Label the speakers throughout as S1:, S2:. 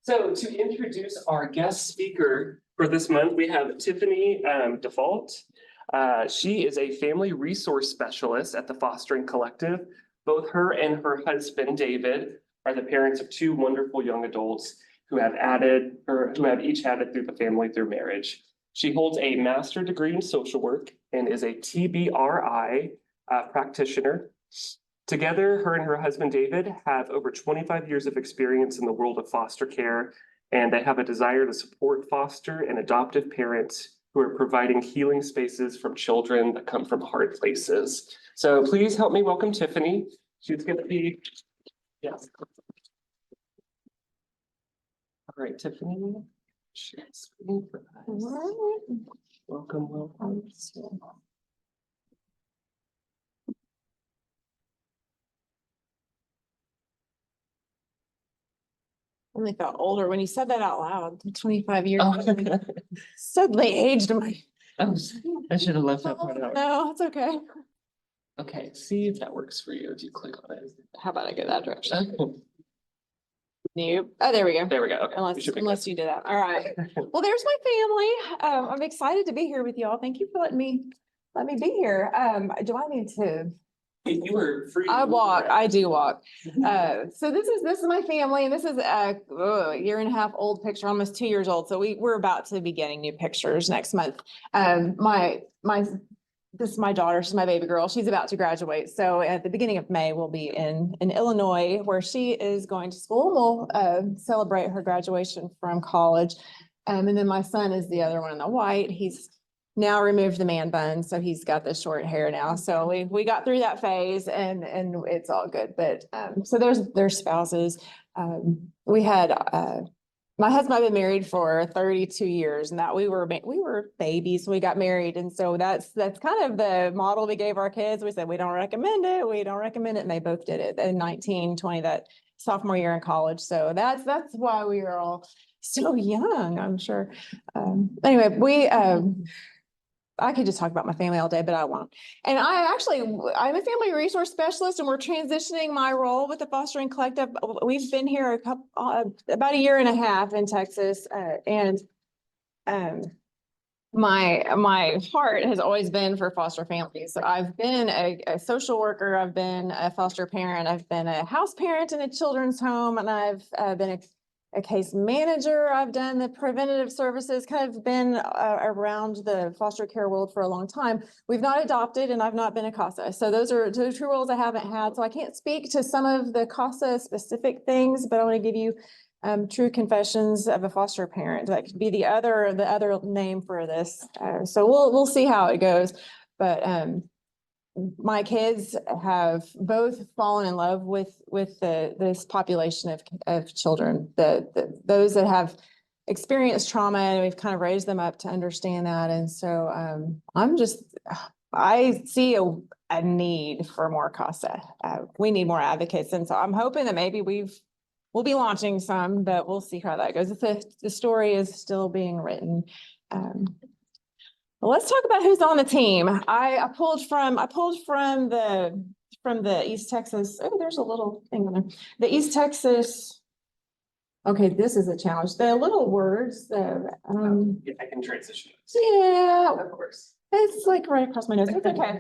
S1: So to introduce our guest speaker for this month, we have Tiffany Davault. She is a family resource specialist at the Fostering Collective. Both her and her husband, David, are the parents of two wonderful young adults who have each added through the family through marriage. She holds a master's degree in social work and is a TBRI practitioner. Together, her and her husband, David, have over 25 years of experience in the world of foster care, and they have a desire to support foster and adoptive parents who are providing healing spaces from children that come from hard places. So please help me welcome Tiffany. She's going to be, yes. All right, Tiffany, share screen for us. Welcome, welcome.
S2: I only felt older when you said that out loud. 25 years.
S1: Oh.
S2: Suddenly aged my.
S1: I should have left that part out.
S2: No, it's okay.
S1: Okay, see if that works for you if you click on it.
S2: How about I go that direction? Nope. Oh, there we go.
S1: There we go. Okay.
S2: Unless you did that. All right. Well, there's my family. I'm excited to be here with y'all. Thank you for letting me be here. Do I need to?
S1: You were free.
S2: I walk. I do walk. So this is my family, and this is a year and a half old picture, almost 2 years old. So we're about to be getting new pictures next month. This is my daughter. She's my baby girl. She's about to graduate. So at the beginning of May, we'll be in Illinois, where she is going to school. We'll celebrate her graduation from college. And then my son is the other one in the white. He's now removed the man bun, so he's got the short hair now. So we got through that phase, and it's all good. But so there's spouses. We had my husband and I have been married for 32 years, and that we were babies when we got married, and so that's kind of the model we gave our kids. We said we don't recommend it, and they both did it in 1920, that sophomore year in college. So that's why we were all so young, I'm sure. Anyway, I could just talk about my family all day, but I won't. And I'm a family resource specialist, and we're transitioning my role with the Fostering Collective. We've been here about a year and a half in Texas, and my heart has always been for foster families. So I've been a social worker, I've been a foster parent, I've been a house parent in a children's home, and I've been a case manager. I've done the preventative services, kind of been around the foster care world for a long time. We've not adopted, and I've not been a CASA. So those are two roles I haven't had. So I can't speak to some of the CASA specific things, but I want to give you true confessions of a foster parent. That could be the other name for this. So we'll see how it goes. But my kids have both fallen in love with this population of children, those that have experienced trauma, and we've kind of raised them up to understand that. And so I see a need for more CASA. We need more advocates, and so I'm hoping that maybe we'll be launching some, but we'll see how that goes. The story is still being written. Let's talk about who's on the team. I pulled from the East Texas. Oh, there's a little thing on there. The East Texas. Okay, this is a challenge. The little words.
S1: I can transition.
S2: Yeah,
S1: of course.
S2: It's like right across my nose. It's okay.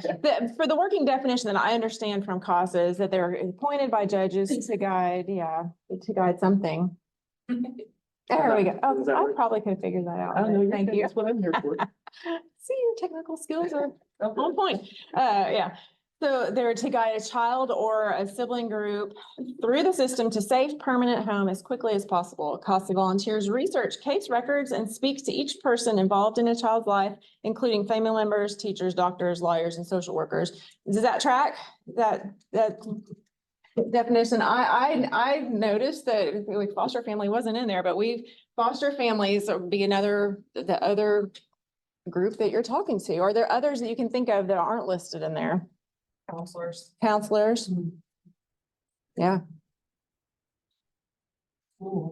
S2: For the working definition that I understand from CASA is that they're appointed by judges to guide something. There we go. Oh, I probably could have figured that out.
S1: Oh, no,
S2: thank you.
S1: That's what I'm here for.
S2: See, your technical skills are on point. Yeah. So they're to guide a child or a sibling group through the system to safe, permanent home as quickly as possible. CASA volunteers research case records and speaks to each person involved in a child's life, including family members, teachers, doctors, lawyers, and social workers. Does that track? That definition? I noticed that foster family wasn't in there, but foster families would be the other group that you're talking to. Are there others that you can think of that aren't listed in there? Counselors. Yeah.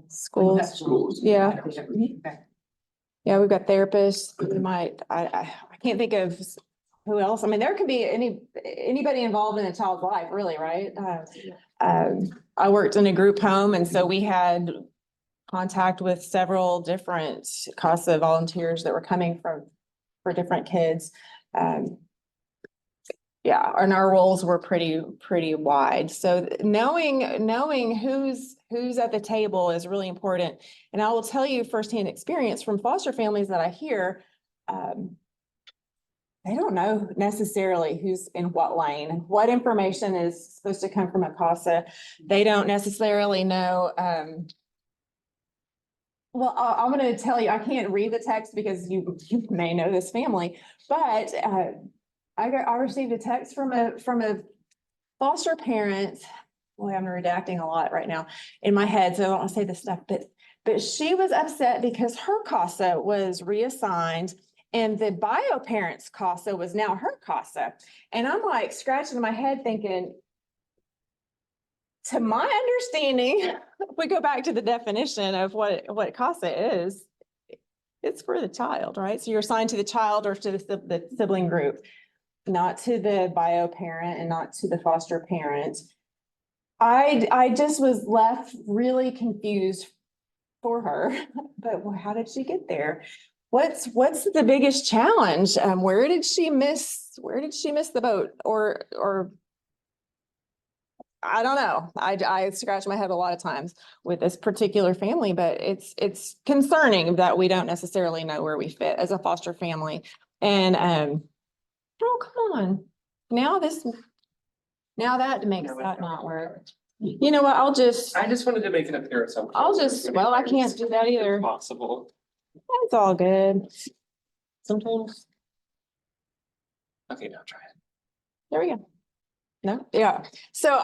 S2: Schools. Yeah. Yeah, we've got therapists. We might, I can't think of who else. I mean, there could be anybody involved in a child's life, really, right? I worked in a group home, and so we had contact with several different CASA volunteers that were coming for different kids. Yeah, and our roles were pretty wide. So knowing who's at the table is really important. And I will tell you firsthand experience from foster families that I hear, they don't know necessarily who's in what lane, what information is supposed to come from a CASA. They don't necessarily know. Well, I'm going to tell you, I can't read the text because you may know this family, but I received a text from a foster parent. Boy, I'm redacting a lot right now in my head, so I don't want to say this stuff, but she was upset because her CASA was reassigned and the bio parent's CASA was now her CASA. And I'm like scratching my head thinking, to my understanding, if we go back to the definition of what CASA is, it's for the child, right? So you're assigned to the child or to the sibling group, not to the bio parent and not to the foster parent. I just was left really confused for her, but how did she get there? What's the biggest challenge? Where did she miss the boat? Or I don't know. I scratch my head a lot of times with this particular family, but it's concerning that we don't necessarily know where we fit as a foster family. And oh, come on. Now that makes that not work. You know what?
S1: I just wanted to make an appearance.
S2: Well, I can't do that either.
S1: Possible.
S2: It's all good. Sometimes.
S1: Okay, now try it.
S2: There we go. No, yeah. So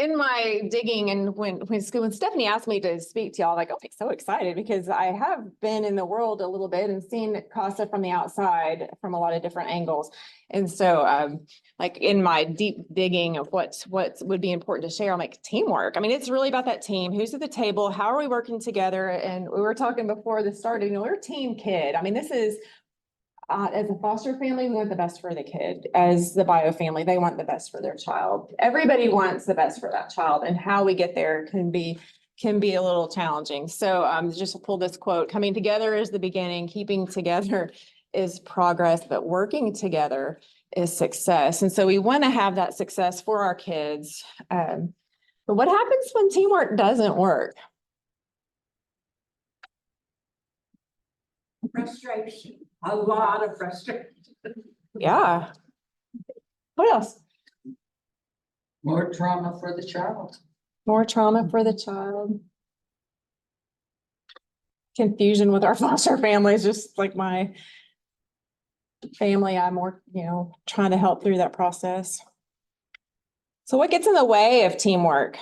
S2: in my digging and when Stephanie asked me to speak to y'all, like, okay, so excited because I have been in the world a little bit and seen CASA from the outside from a lot of different angles. And so, like in my deep digging of what would be important to share, I'm like teamwork. I mean, it's really about that team. Who's at the table? How are we working together? And we were talking before this started, we're a team kid. I mean, this is, as a foster family, we want the best for the kid. As the bio family, they want the best for their child. Everybody wants the best for that child, and how we get there can be a little challenging. So just pull this quote: coming together is the beginning, keeping together is progress, but working together is success. And so we want to have that success for our kids. But what happens when teamwork doesn't work?
S3: Frustration, a lot of frustration.
S2: Yeah. What else?
S3: More trauma for the child.
S2: More trauma for the child. Confusion with our foster families, just like my family. I'm more, trying to help through that process. So what gets in the way of teamwork?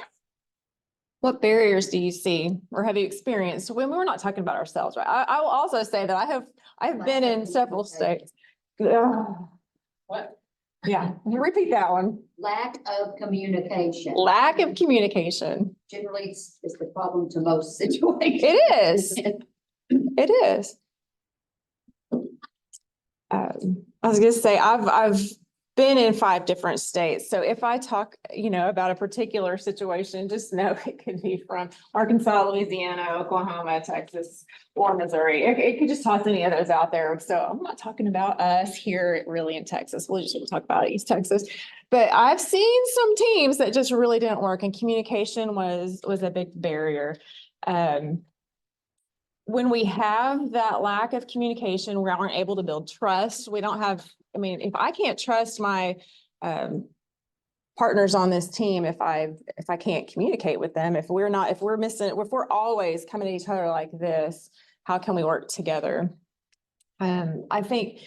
S2: What barriers do you see or have you experienced? When we're not talking about ourselves, right? I will also say that I've been in several states.
S3: What?
S2: Yeah, repeat that one.
S4: Lack of communication.
S2: Lack of communication.
S4: Generally, is the problem to most situations.
S2: It is. It is. I was gonna say, I've been in 5 different states. So if I talk, about a particular situation, just know it could be from Arkansas, Louisiana, Oklahoma, Texas, or Missouri. It could just toss any of those out there. So I'm not talking about us here really in Texas. We'll just talk about East Texas. But I've seen some teams that just really didn't work, and communication was a big barrier. When we have that lack of communication, we aren't able to build trust. We don't have, if I can't trust my partners on this team, if I can't communicate with them, if we're always coming at each other like this, how can we work together? I think,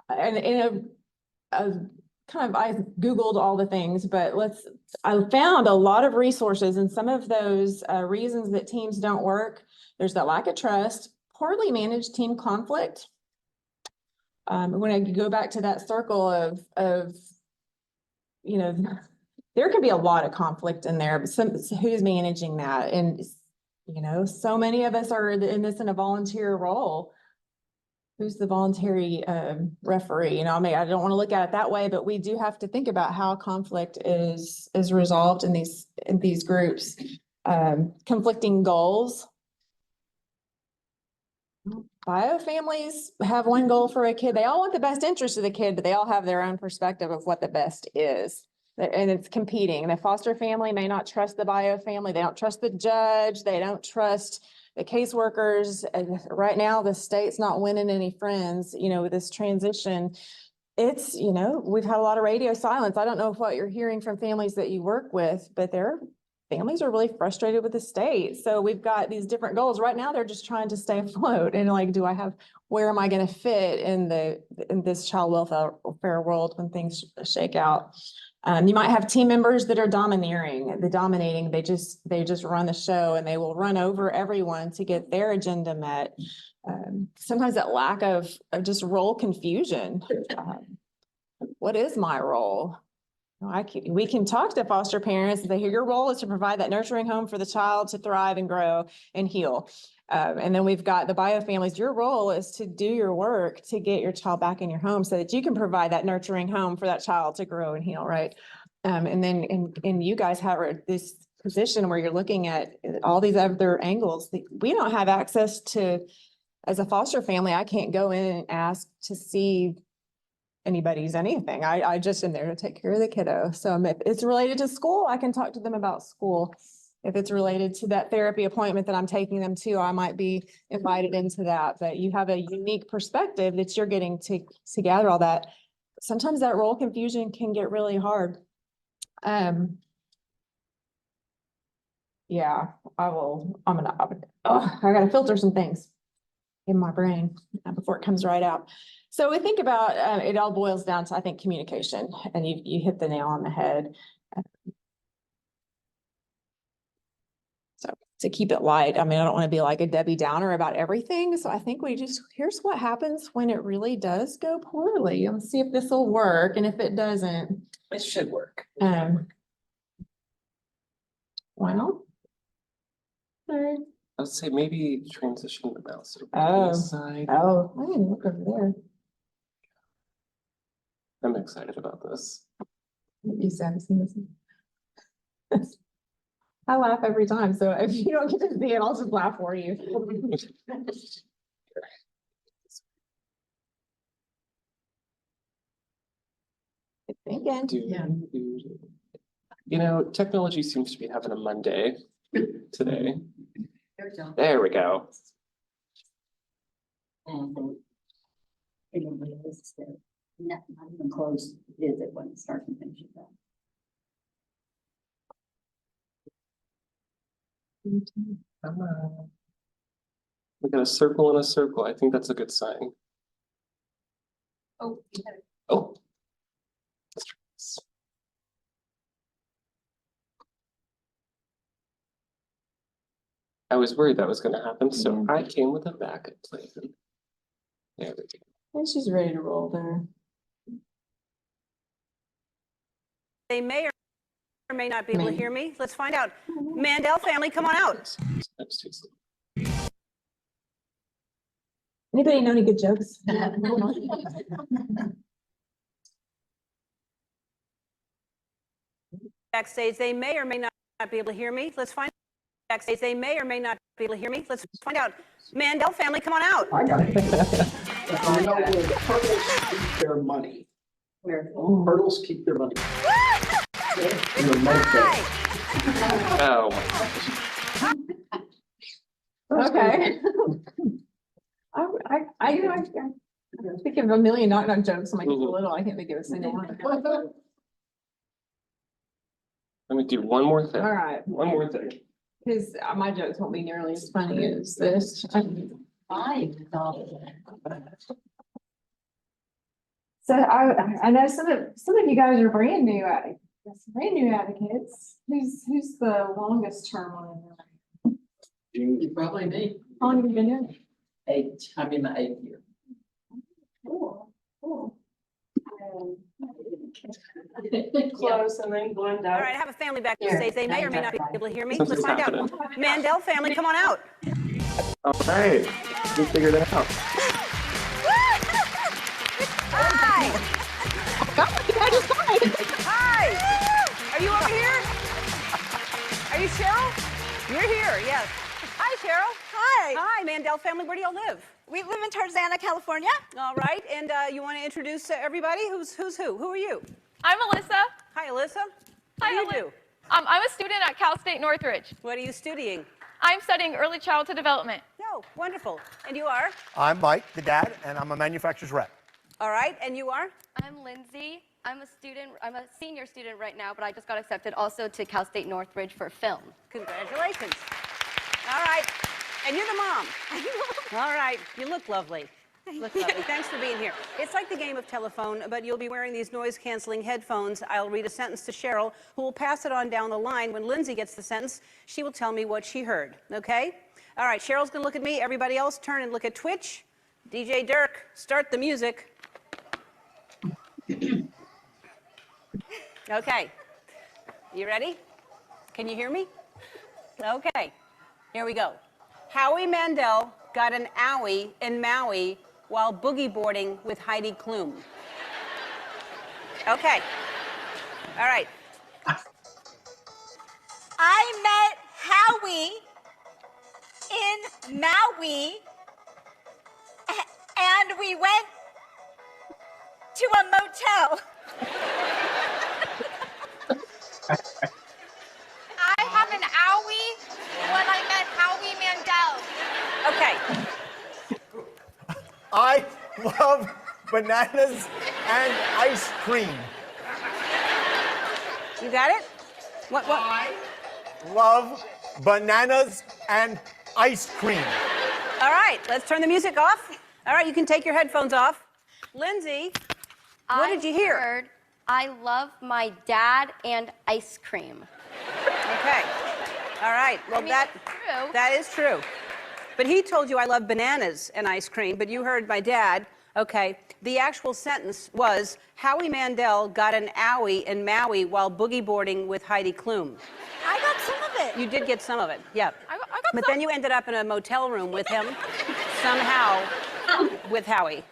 S2: and I Googled all the things, but I found a lot of resources, and some of those reasons that teams don't work. There's that lack of trust, poorly managed team conflict. When I go back to that circle of there can be a lot of conflict in there, but who's managing that? And, so many of us are in a volunteer role. Who's the voluntary referee? I don't want to look at it that way, but we do have to think about how conflict is resolved in these groups. Conflicting goals. bio families have one goal for a kid. They all want the best interest of the kid, but they all have their own perspective of what the best is. And it's competing. The foster family may not trust the bio family. They don't trust the judge. They don't trust the caseworkers. And right now, the state's not winning any friends, with this transition. It's, we've had a lot of radio silence. I don't know what you're hearing from families that you work with, but their families are really frustrated with the state. So we've got these different goals. Right now, they're just trying to stay afloat and like, where am I going to fit in this child welfare world when things shake out? You might have team members that are dominating. They just run the show and they will run over everyone to get their agenda met. Sometimes that lack of just role confusion. What is my role? We can talk to foster parents and say, your role is to provide that nurturing home for the child to thrive and grow and heal. And then we've got the bio families. Your role is to do your work to get your child back in your home so that you can provide that nurturing home for that child to grow and heal, right? And then you guys have this position where you're looking at all these other angles. We don't have access to, as a foster family, I can't go in and ask to see anybody's anything. I just am there to take care of the kiddo. So if it's related to school, I can talk to them about school. If it's related to that therapy appointment that I'm taking them to, I might be invited into that. But you have a unique perspective that you're getting to gather all that. Sometimes that role confusion can get really hard. Yeah, I gotta filter some things in my brain before it comes right out. So we think about, it all boils down to, I think, communication, and you hit the nail on the head. So to keep it light, I don't want to be like a Debbie Downer about everything. So I think here's what happens when it really does go poorly. Let's see if this will work. And if it doesn't,
S1: It should work.
S2: Well.
S1: I would say maybe transition the mouse over to
S2: Oh.
S1: this side.
S2: Oh, I didn't look over there.
S1: I'm excited about this.
S2: You said, I laugh every time, so if you don't get to see it, I'll just laugh for you. Good thinking.
S1: Technology seems to be having a Monday today.
S4: There we go.
S1: There we go.
S4: Mhm. Not even close, is it, when it starts and finishes up?
S1: Come on. We got a circle and a circle. I think that's a good sign.
S4: Oh, you had it.
S1: Oh. Let's try this. I was worried that was going to happen, so I came with a backup plan. There we go.
S2: And she's ready to roll there.
S5: They may or may not be able to hear me. Let's find out. Mandel family, come on out.
S1: That's too slow.
S2: Anybody know any good jokes?
S5: Backstage, they may or may not be able to hear me. Let's find out. Backstage, they may or may not be able to hear me. Let's find out. Mandel family, come on out.
S3: I got it. I know where the hurdles keep their money.
S4: Where?
S3: Hurdles keep their money. In the
S5: Hi.
S1: Oh,
S2: Okay. I think of a million knock-knock jokes. I'm like,
S1: Mhm.
S2: little, I can't think of a single one.
S1: let me do one more thing.
S2: All right,
S1: One more thing.
S2: because my jokes won't be nearly as funny as this. So I know some of you guys are brand new advocates. Who's the longest term on it?
S3: You probably need
S2: How long have you been doing it?
S3: 8. I'm in the 8th year.
S2: Cool.
S1: Close and then blend
S5: All
S1: out.
S5: right, I have a family back
S4: Here,
S5: stage. They may or may not be able to hear me. Let's
S1: Something's
S5: find out.
S1: happening.
S5: Mandel family, come on out.
S1: All right, we figured it out.
S5: Hi. Hi. Are you over here? Are you Cheryl? You're here, yes. Hi, Cheryl. Hi. Hi, Mandel family. Where do y'all live?
S6: We live in Tarzana, California.
S5: All right, and you want to introduce everybody? Who's who? Who are you?
S7: I'm Alyssa.
S5: Hi, Alyssa. What
S7: Hi,
S5: do you
S7: Aly-
S5: do?
S7: I'm a student at Cal State Northridge.
S5: What are you studying?
S7: I'm studying early childhood development.
S5: No, wonderful. And you are?
S8: I'm Mike, the dad, and I'm a manufacturer's rep.
S5: All right, and you are?
S9: I'm Lindsay. I'm a senior student right now, but I just got accepted also to Cal State Northridge for film.
S5: Congratulations. All right, and you're the mom. All right, you look lovely. Look lovely. Thanks for being here. It's like the game of telephone, but you'll be wearing these noise-canceling headphones. I'll read a sentence to Cheryl, who will pass it on down the line. When Lindsay gets the sentence, she will tell me what she heard, okay? All right, Cheryl's going to look at me. Everybody else turn and look at Twitch. DJ Dirk, start the music. Okay. You ready? Can you hear me? Okay. Here we go. Howie Mandel got an owie in Maui while boogie boarding with Heidi Klum. Okay. All right.
S6: I met Howie in Maui, and we went to a motel.
S7: I have an owie when I met Howie Mandel.
S5: Okay.
S8: I love bananas and ice cream.
S5: You got it? What?
S8: I love bananas and ice cream.
S5: All right. Let's turn the music off. All right. You can take your headphones off. Lindsay, what did you hear?
S9: I heard, I love my dad and ice cream.
S5: Okay. All right. Well,
S7: That's true.
S5: that is true. But he told you I love bananas and ice cream, but you heard my dad. Okay. The actual sentence was, Howie Mandel got an owie in Maui while boogie boarding with Heidi Klum.
S6: I got some of it.
S5: You did get some of it, yeah.
S7: I got
S5: But
S7: some.
S5: then you ended up in a motel room with him, somehow, with Howie.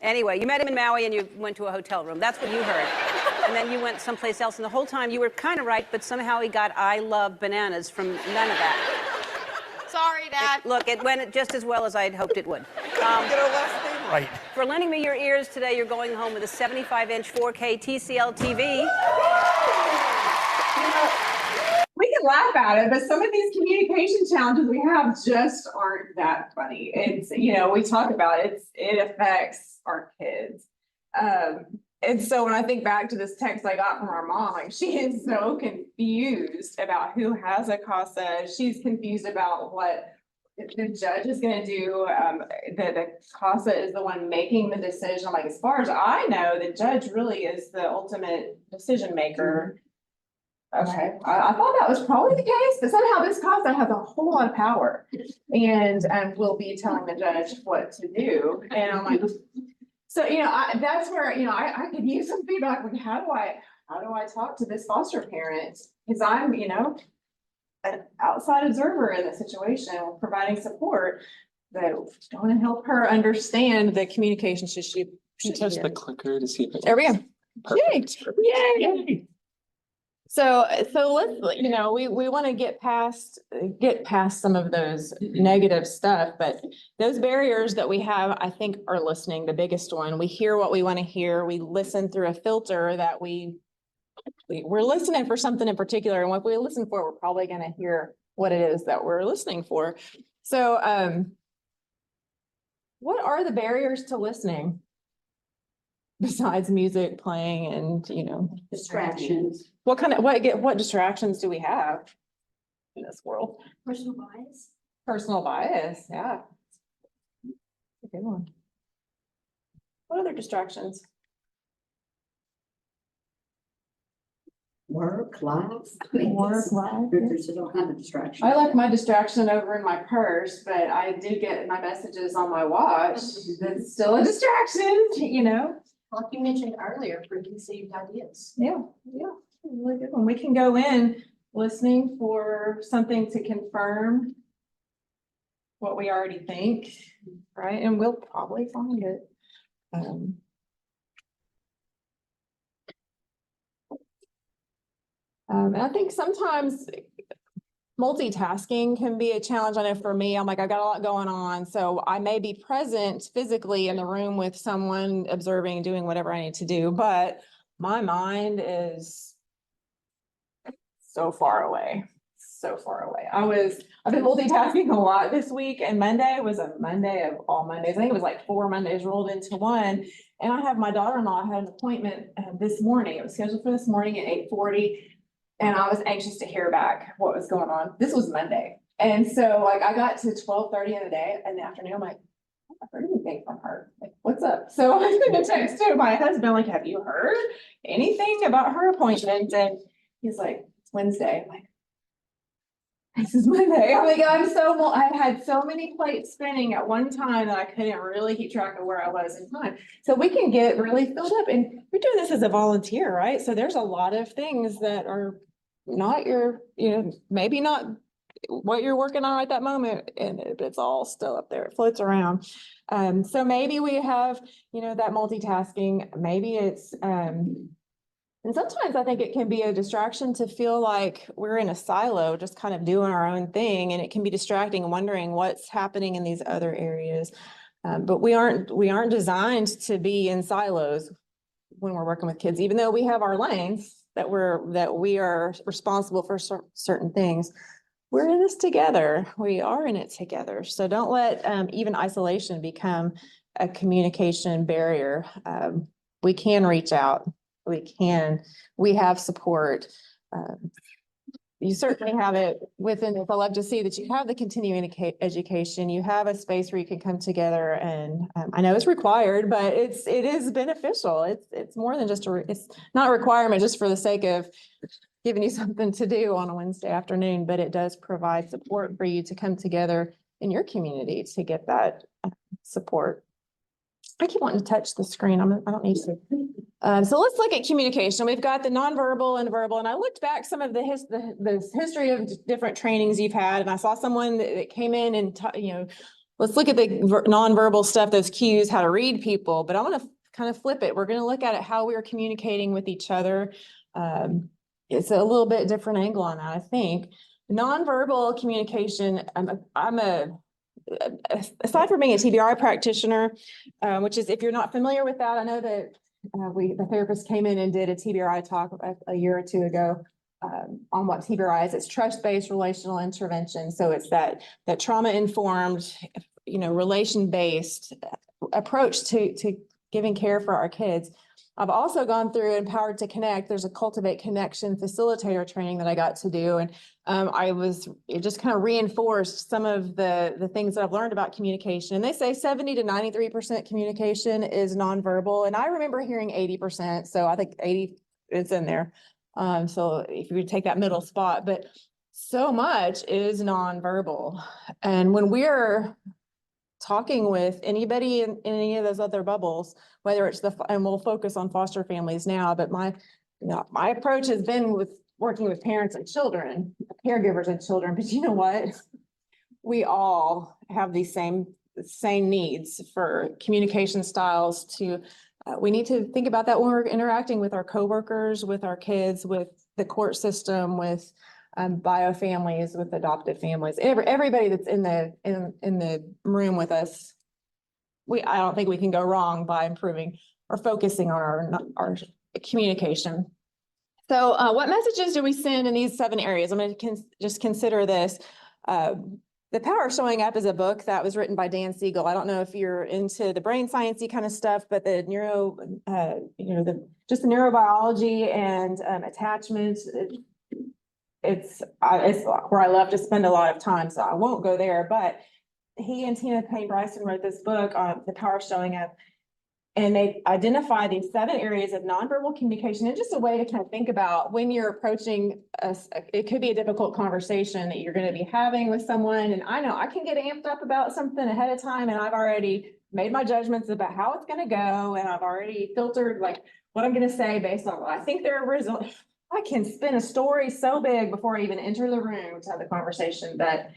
S5: Anyway, you met him in Maui and you went to a hotel room. That's what you heard. And then you went someplace else, and the whole time you were kind of right, but somehow he got I love bananas from none of that.
S7: Sorry, Dad.
S5: Look, it went just as well as I had hoped it would.
S8: Get our last name right.
S5: For lending me your ears today, you're going home with a 75-inch 4K TCL TV.
S10: We can laugh at it, but some of these communication challenges we have just aren't that funny. It's, we talk about it, it affects our kids. And so when I think back to this text I got from our mom, like she is so confused about who has a CASA. She's confused about what the judge is going to do. The CASA is the one making the decision. Like, as far as I know, the judge really is the ultimate decision maker. Okay, I thought that was probably the case, but somehow this CASA has a whole lot of power and will be telling the judge what to do. And I'm like, so, that's where, I could use some feedback. Like, how do I talk to this foster parent? Because I'm, an outside observer in the situation, providing support, that I want to help her understand the communication she
S1: Touch the clicker to see if it.
S10: There we go.
S1: Perfect.
S10: Yay. So let's, we want to get past some of those negative stuff, but those barriers that we have, I think, are listening. The biggest one, we hear what we want to hear. We listen through a filter that we're listening for something in particular. And what we listen for, we're probably going to hear what it is that we're listening for. So, what are the barriers to listening besides music playing and,
S4: Distractions.
S10: what distractions do we have in this world?
S4: Personal bias.
S10: Personal bias, yeah. That's a good one. What other distractions?
S4: Work, life.
S10: Work, life.
S4: There's all kinds of distractions.
S10: I left my distraction over in my purse, but I did get my messages on my watch. That's still a distraction,
S4: Like you mentioned earlier, preconceived ideas.
S10: Yeah, really good one. We can go in listening for something to confirm what we already think, right? And we'll probably find it. And I think sometimes
S2: multitasking can be a challenge. I know for me, I'm like, I've got a lot going on. So I may be present physically in the room with someone observing, doing whatever I need to do, but my mind is so far away, so far away. I've been multitasking a lot this week, and Monday was a Monday of all Mondays. I think it was like 4 Mondays rolled into one. And I have my daughter-in-law had an appointment this morning. It was scheduled for this morning at 8:40. And I was anxious to hear back what was going on. This was Monday. And so like I got to 12:30 in the afternoon. I'm like, I haven't heard anything from her. Like, what's up? So I was going to text to my husband, like, have you heard anything about her appointment? And he's like, it's Wednesday. I'm like, this is Monday. I'm like, I had so many plates spinning at one time that I couldn't really keep track of where I was in time. So we can get really filled up, and you're doing this as a volunteer, right? So there's a lot of things that are not your, maybe not what you're working on right that moment, and it's all still up there. It floats around. So maybe we have, that multitasking. Maybe it's, and sometimes I think it can be a distraction to feel like we're in a silo, just kind of doing our own thing. And it can be distracting and wondering what's happening in these other areas. But we aren't designed to be in silos when we're working with kids, even though we have our lanes that we are responsible for certain things. We're in this together. We are in it together. So don't let even isolation become a communication barrier. We can reach out. We have support. You certainly have it within this. I love to see that you have the continuing education. You have a space where you can come together, and I know it's required, but it is beneficial. It's more than just it's not a requirement just for the sake of giving you something to do on a Wednesday afternoon, but it does provide support for you to come together in your community to get that support. I keep wanting to touch the screen. I don't need to. So let's look at communication. We've got the nonverbal and verbal, and I looked back some of the history of different trainings you've had, and I saw someone that came in and let's look at the nonverbal stuff, those cues, how to read people. But I want to kind of flip it. We're going to look at it how we're communicating with each other. It's a little bit different angle on that, I think. Nonverbal communication. Aside from being a TBRI practitioner, which is, if you're not familiar with that, I know that the therapist came in and did a TBRI talk a year or two ago on what TBRI is. It's trust-based relational intervention. So it's that trauma-informed, relation-based approach to giving care for our kids. I've also gone through Empowered to Connect. There's a Cultivate Connection facilitator training that I got to do. And it just kind of reinforced some of the things that I've learned about communication. And they say 70 to 93% communication is nonverbal. And I remember hearing 80%. So I think 80 is in there. So if you would take that middle spot, but so much is nonverbal. And when we're talking with anybody in any of those other bubbles, whether it's and we'll focus on foster families now, but my approach has been with working with parents and children, caregivers and children, but you know what? We all have these same needs for communication styles we need to think about that when we're interacting with our coworkers, with our kids, with the court system, with bio families, with adoptive families, everybody that's in the room with us. I don't think we can go wrong by improving or focusing on our communication. So what messages do we send in these 7 areas? I'm going to just consider this. The Power of Showing Up is a book that was written by Dan Siegel. I don't know if you're into the brain sciencey kind of stuff, but the just the neurobiology and attachments. It's where I love to spend a lot of time, so I won't go there. But he and Tina Payne Bryson wrote this book on The Power of Showing Up, and they identify these 7 areas of nonverbal communication, and just a way to kind of think about when you're approaching it could be a difficult conversation that you're going to be having with someone. And I know I can get amped up about something ahead of time, and I've already made my judgments about how it's going to go, and I've already filtered like what I'm going to say based on what I think their results. I can spin a story so big before I even enter the room to have the conversation that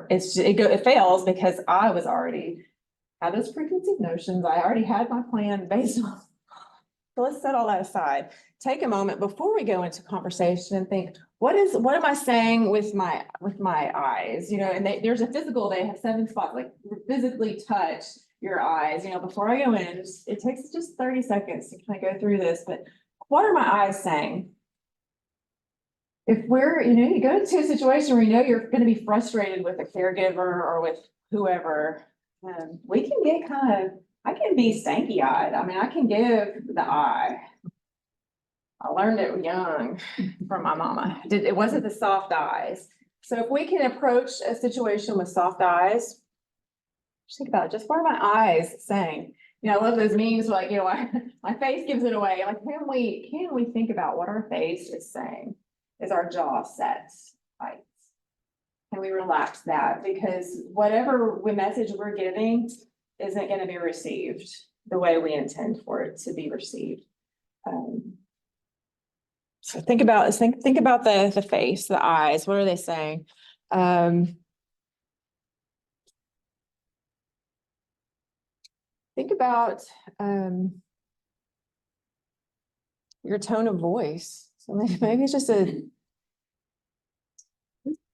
S2: it fails because I was already had those preconceived notions. I already had my plan based on. So let's set all that aside. Take a moment before we go into conversation and think, what am I saying with my eyes, and there's a physical, they have 7 spots, like physically touch your eyes, before I go in, it takes just 30 seconds to kind of go through this, but what are my eyes saying? If you go into a situation where you're going to be frustrated with a caregiver or with whoever, we can get I can be stanky eyed. I mean, I can give the eye. I learned it young from my mama. It wasn't the soft eyes. So if we can approach a situation with soft eyes, just think about it. Just what are my eyes saying? I love those memes like, my face gives it away. Like, can we think about what our face is saying? Is our jaw set tight? Can we relax that? Because whatever message we're giving isn't going to be received the way we intend for it to be received. So think about the face, the eyes. What are they saying? Think about your tone of voice. So maybe it's just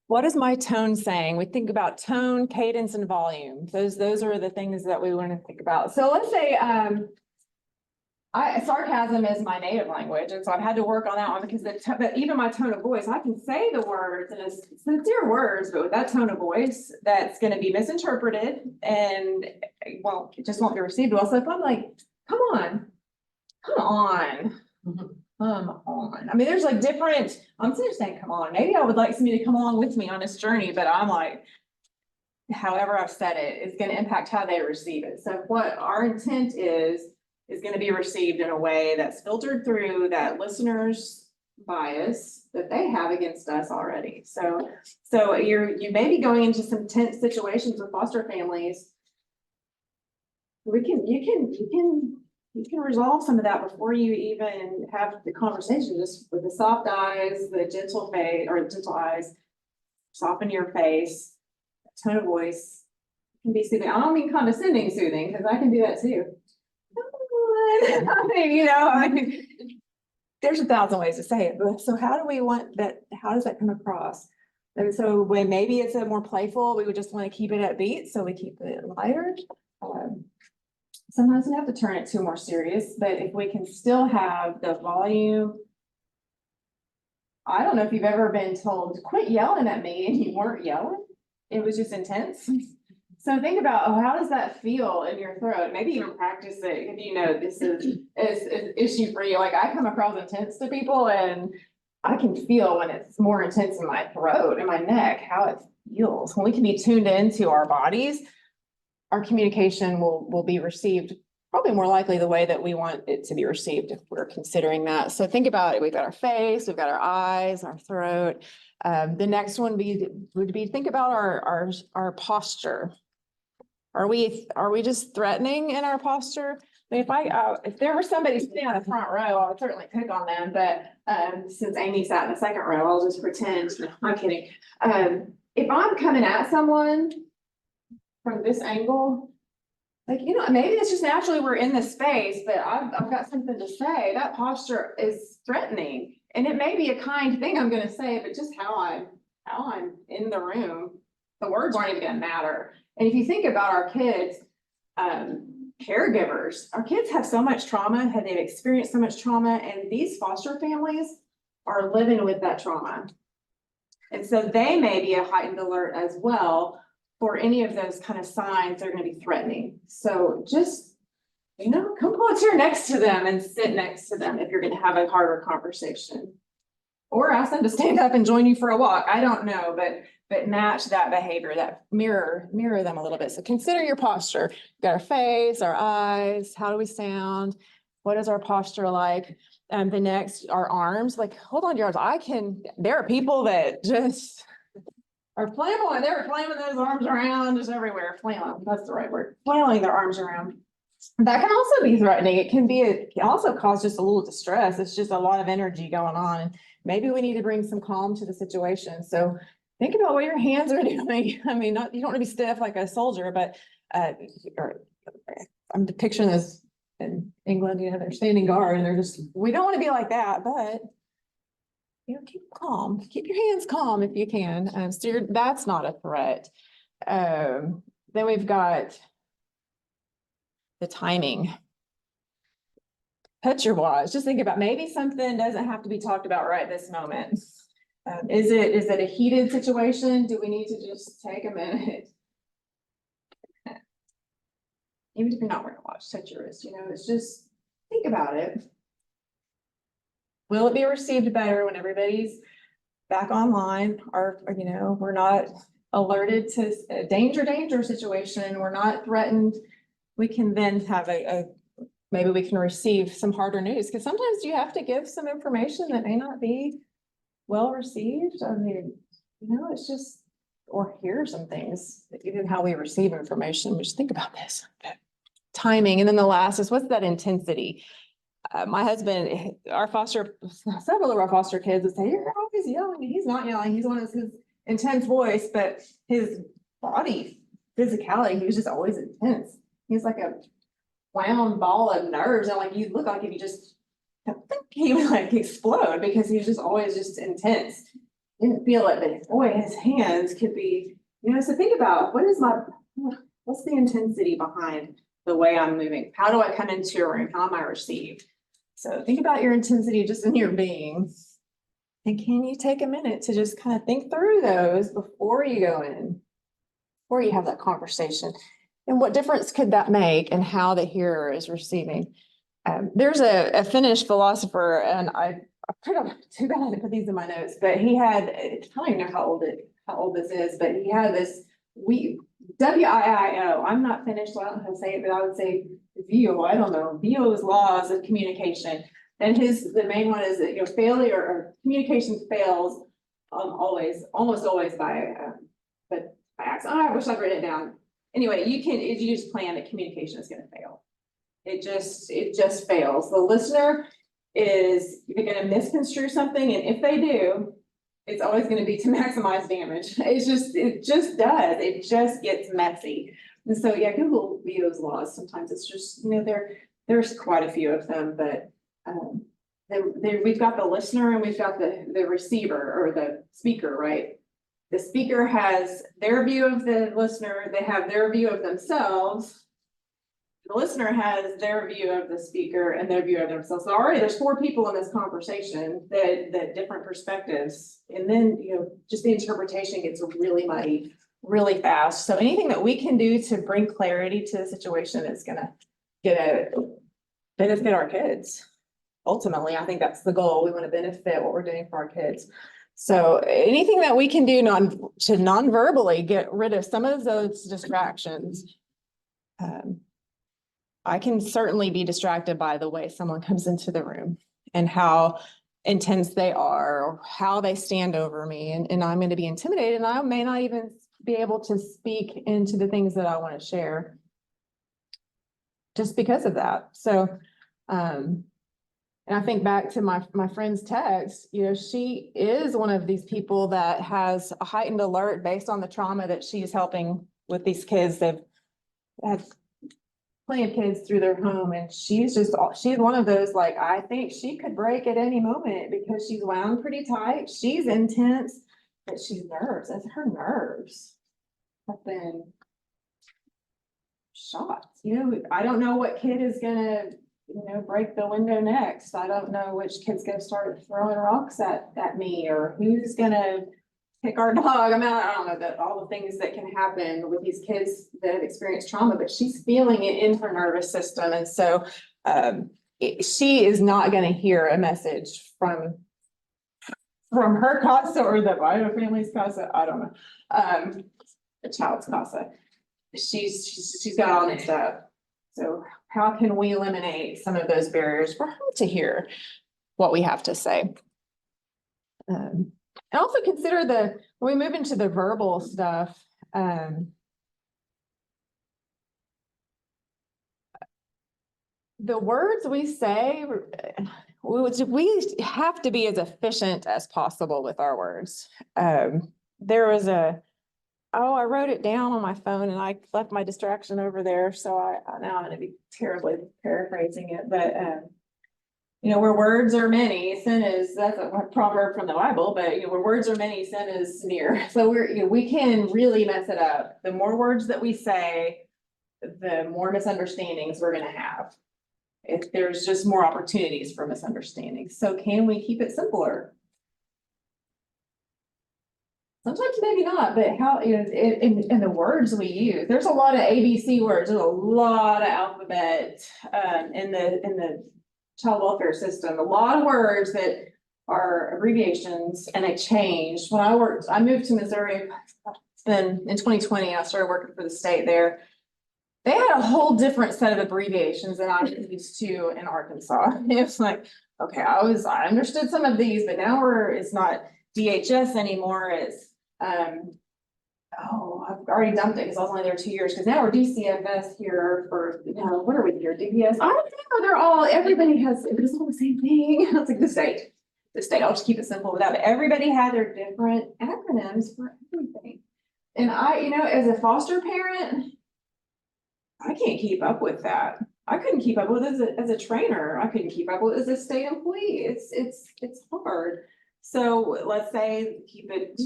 S2: what is my tone saying? We think about tone, cadence, and volume. Those are the things that we want to think about. So let's say sarcasm is my native language, and so I've had to work on that one because even my tone of voice, I can say the words and it's sincere words, but with that tone of voice, that's going to be misinterpreted and it just won't be received well. So if I'm like, come on. I mean, there's like different, I'm just saying, come on, maybe I would like somebody to come along with me on this journey, but I'm like, however I've said it is going to impact how they receive it. So what our intent is going to be received in a way that's filtered through that listener's bias that they have against us already. So you may be going into some tense situations with foster families. You can resolve some of that before you even have the conversation, just with the soft eyes, the gentle face or gentle eyes, soften your face, tone of voice can be soothing. I don't mean condescending soothing, because I can do that too. I mean, there's 1,000 ways to say it, but so how do we want that? How does that come across? And so when maybe it's a more playful, we would just want to keep it at beat, so we keep it lighter. Sometimes we have to turn it to more serious, but if we can still have the volume. I don't know if you've ever been told, quit yelling at me, and you weren't yelling. It was just intense. So think about, how does that feel in your throat? Maybe even practice it if this is an issue for you. Like, I come across intense to people and I can feel when it's more intense in my throat and my neck, how it feels. When we can be tuned into our bodies, our communication will be received probably more likely the way that we want it to be received if we're considering that. So think about it. We've got our face, we've got our eyes, our throat. The next one would be think about our posture. Are we just threatening in our posture? I mean, if there were somebody sitting on the front row, I would certainly pick on them. But since Amy sat in the second row, I'll just pretend. No, I'm kidding. If I'm coming at someone from this angle, like, maybe it's just naturally we're in this space, but I've got something to say. That posture is threatening, and it may be a kind thing I'm going to say, but just how I'm in the room, the words aren't even going to matter. And if you think about our kids, caregivers, our kids have so much trauma, they've experienced so much trauma, and these foster families are living with that trauma. And so they may be a heightened alert as well for any of those kind of signs that are going to be threatening. So just, come pull a chair next to them and sit next to them if you're going to have a harder conversation. Or ask them to stand up and join you for a walk. I don't know, but match that behavior, that mirror them a little bit. So consider your posture. We've got our face, our eyes, how do we sound? What is our posture like? And the next, our arms, like, hold on to your arms. There are people that just are flailing. They're flailing those arms around just everywhere. Flailing, that's the right word. Flailing their arms around. That can also be threatening. It can also cause just a little distress. It's just a lot of energy going on. Maybe we need to bring some calm to the situation. So think about what your hands are doing. I mean, you don't want to be stiff like a soldier, but I'm picturing this in England, they're standing guard and we don't want to be like that, but keep calm, keep your hands calm if you can. So that's not a threat. Then we've got the timing. Touch your watch. Just think about maybe something doesn't have to be talked about right this moment. Is it a heated situation? Do we need to just take a minute? Even if you're not wearing a watch, touch your wrist, it's just, think about it. Will it be received better when everybody's back online? Or, we're not alerted to a danger situation. We're not threatened. We can then have maybe we can receive some harder news, because sometimes you have to give some information that may not be well received. I mean, it's just, or hear some things, even how we receive information. Just think about this. Timing. And then the last is, what's that intensity? My husband, several of our foster kids would say, "You're always yelling." He's not yelling. He's one of his intense voice, but his body physicality, he was just always intense. He's like a wound ball of nerves, and you look like if you just, he would explode, because he was just always just intense. Didn't feel it, but boy, his hands could be, so think about, what's the intensity behind the way I'm moving? How do I come into a room? How am I received? So think about your intensity just in your being. And can you take a minute to just kind of think through those before you go in, before you have that conversation? And what difference could that make in how the hearer is receiving? There's a Finnish philosopher, and I too bad I didn't put these in my notes, but he had, I don't even know how old this is, but he had this, WIIO. I'm not Finnish, so I don't know how to say it, but I would say VIO. I don't know. VIO's laws of communication. And the main one is that, failure or communication fails almost always by accident. Oh, I wish I'd written it down. Anyway, you just plan that communication is going to fail. It just fails. The listener is going to misconstrue something, and if they do, it's always going to be to maximize damage. It just does. It just gets messy. And so, yeah, Google VIO's laws. Sometimes it's just, there's quite a few of them, but we've got the listener and we've got the receiver or the speaker, right? The speaker has their view of the listener. They have their view of themselves. The listener has their view of the speaker and their view of themselves. So already there's 4 people in this conversation that different perspectives. And then, just the interpretation gets really muddy really fast. So anything that we can do to bring clarity to the situation is going to benefit our kids. Ultimately, I think that's the goal. We want to benefit what we're doing for our kids. So anything that we can do to non-verbally get rid of some of those distractions. I can certainly be distracted by the way someone comes into the room and how intense they are, or how they stand over me, and I'm going to be intimidated, and I may not even be able to speak into the things that I want to share just because of that. So, and I think back to my friend's text, she is one of these people that has a heightened alert based on the trauma that she's helping with these kids. They've had plenty of kids through their home, and she's one of those, I think she could break at any moment because she's wound pretty tight. She's intense, but she's nervous. That's her nerves have been shot. I don't know what kid is gonna, break the window next. I don't know which kid's gonna start throwing rocks at me, or who's gonna pick our dog. I don't know all the things that can happen with these kids that have experienced trauma, but she's feeling it in her nervous system. And so she is not going to hear a message from her CASA or the Bio family's CASA. I don't know. The child's CASA. She's got all mixed up. So how can we eliminate some of those barriers for her to hear what we have to say? And also consider when we move into the verbal stuff, the words we say, we have to be as efficient as possible with our words. There was I wrote it down on my phone and I left my distraction over there. So now I'm going to be terribly paraphrasing it, but
S10: where words are many, sin is, that's a proverb from the Bible, but where words are many, sin is near. So we can really mess it up. The more words that we say, the more misunderstandings we're gonna have. If there's just more opportunities for misunderstandings. So can we keep it simpler? Sometimes maybe not, but how, in the words we use, there's a lot of ABC words, there's a lot of alphabet, in the child welfare system, a lot of words that are abbreviations and they changed. When I moved to Missouri, it's been in 2020, I started working for the state there. They had a whole different set of abbreviations than I was used to in Arkansas. It was like, okay, I understood some of these, but now it's not DHS anymore, it's I've already dumped it because I was only there 2 years, because now we're DCFS here for, what are we here, DPS? I don't know, everybody has, it's all the same thing. It's like the state, I'll just keep it simple with that, but everybody had their different acronyms for everything. And as a foster parent, I can't keep up with that. I couldn't keep up with it as a trainer. I couldn't keep up with it as a state employee. It's hard. So let's say keep it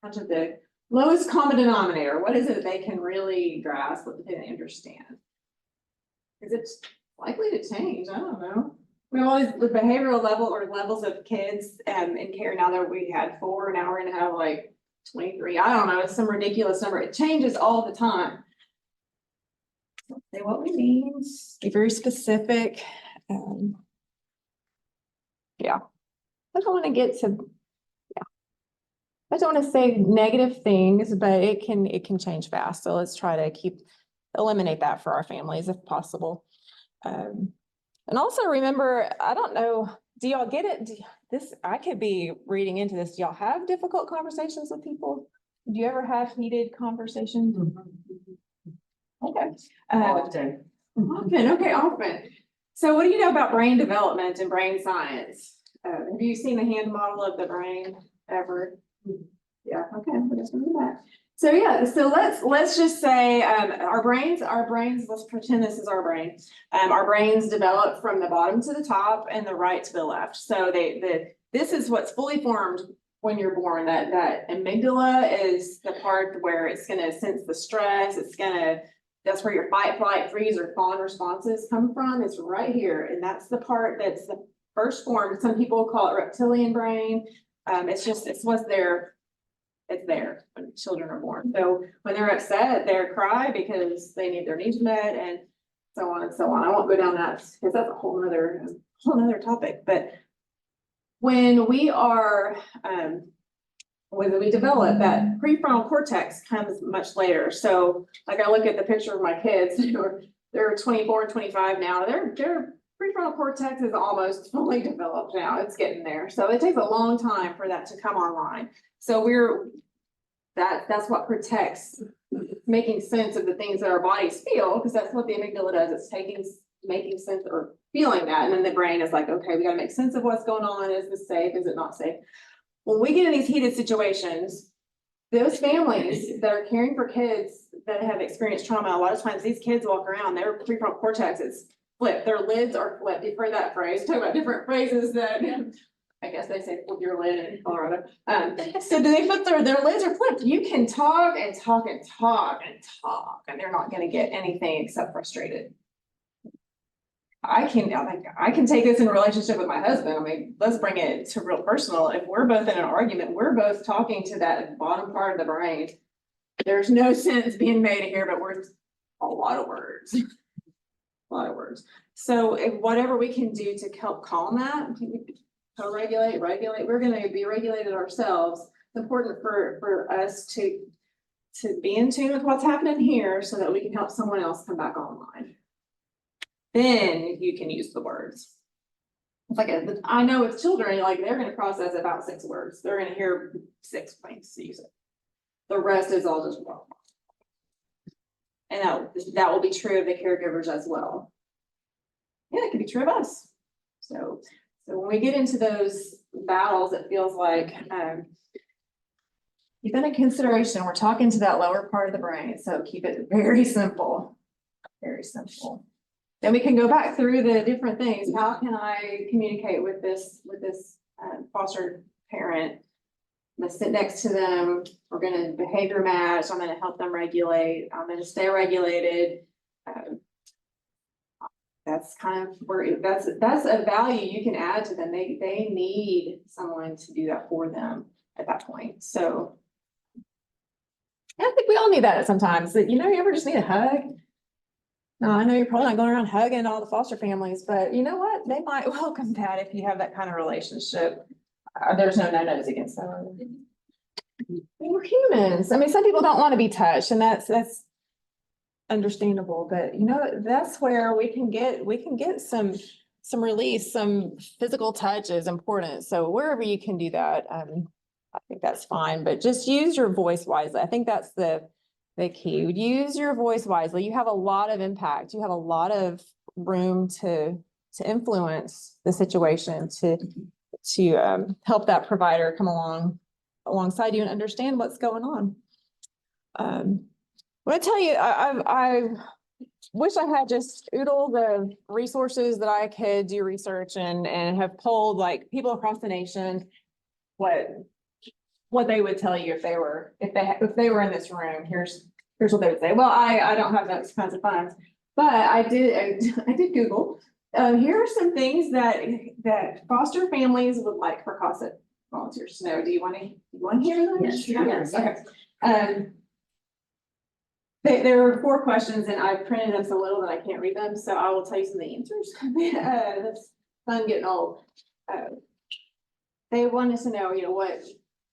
S10: down to the lowest common denominator. What is it they can really grasp? What do they understand? Is it likely to change? I don't know. We always, the behavioral level or levels of kids in care, now that we had 4, now we're gonna have like 23. I don't know, it's some ridiculous number. It changes all the time. Say what we mean, be very specific. Yeah, I don't want to get to, I don't want to say negative things, but it can change fast. So let's try to eliminate that for our families if possible. And also remember, I don't know, do y'all get it? I could be reading into this. Do y'all have difficult conversations with people? Do you ever have heated conversations? Okay. Often. Often. So what do you know about brain development and brain science? Have you seen the hand model of the brain ever? Yeah, okay, we're just gonna do that. So yeah, so let's just say our brains, let's pretend this is our brain. Our brains develop from the bottom to the top and the right to the left. So this is what's fully formed when you're born. That amygdala is the part where it's gonna sense the stress, that's where your fight, flight, freeze, or fawn responses come from. It's right here. And that's the part that's the first form. Some people call it reptilian brain. It's what's there. It's there when children are born. So when they're upset, they cry because they need their needs met, and so on and so on. I won't go down that because that's a whole nother topic. But when we are, when we develop, that prefrontal cortex comes much later. So like I look at the picture of my kids, they're 24 and 25 now. Their prefrontal cortex is almost fully developed now. It's getting there. So it takes a long time for that to come online. So that's what protects making sense of the things that our bodies feel, because that's what the amygdala does. It's making sense or feeling that. And then the brain is like, okay, we got to make sense of what's going on. Is this safe? Is it not safe? When we get in these heated situations, those families that are caring for kids that have experienced trauma, a lot of times these kids walk around, their prefrontal cortex is flipped. Their lids are flipped. You've heard that phrase. Talk about different phrases that I guess they say flip your lid in Colorado. So do they flip their lids are flipped? You can talk and talk and talk and talk, and they're not going to get anything except frustrated. I can take this in a relationship with my husband. I mean, let's bring it to real personal. If we're both in an argument, we're both talking to that bottom part of the brain. There's no sense being made here, but we're a lot of words. A lot of words. So if whatever we can do to help calm that, co-regulate, regulate, we're going to be regulated ourselves. It's important for us to be in tune with what's happening here so that we can help someone else come back online. Then you can use the words. It's like I know with children, like they're going to process about 6 words. They're going to hear 6 things to use it. The rest is all just well. And that will be true of the caregivers as well. Yeah, it can be true of us. So when we get into those battles, it feels like keep that in consideration. We're talking to that lower part of the brain, so keep it very simple. Very simple.
S2: Then we can go back through the different things. How can I communicate with this foster parent? I'm gonna sit next to them. We're gonna behavior match. I'm gonna help them regulate. I'm gonna stay regulated. That's kind of where that's a value you can add to them. They need someone to do that for them at that point. So I think we all need that sometimes. That, you ever just need a hug? No, I know you're probably not going around hugging all the foster families, but you know what? They might welcome that if you have that kind of relationship. There's no no-nos against that. We're humans. I mean, some people don't want to be touched, and that's understandable, but that's where we can get some release. Some physical touch is important. So wherever you can do that, I think that's fine, but just use your voice wisely. I think that's the key. Use your voice wisely. You have a lot of impact. You have a lot of room to influence the situation, to help that provider come alongside you and understand what's going on. I want to tell you, I wish I had just oodled the resources that I could do research and have polled like people across the nation what they would tell you if they were in this room. Here's what they would say. Well, I don't have those kinds of funds, but I did Google. Here are some things that foster families would like for CASA volunteers to know. Do you want to hear them?
S4: Yes.
S2: Okay. There were 4 questions, and I printed them so little that I can't read them, so I will tell you some of the answers. That's fun getting old. They wanted to know,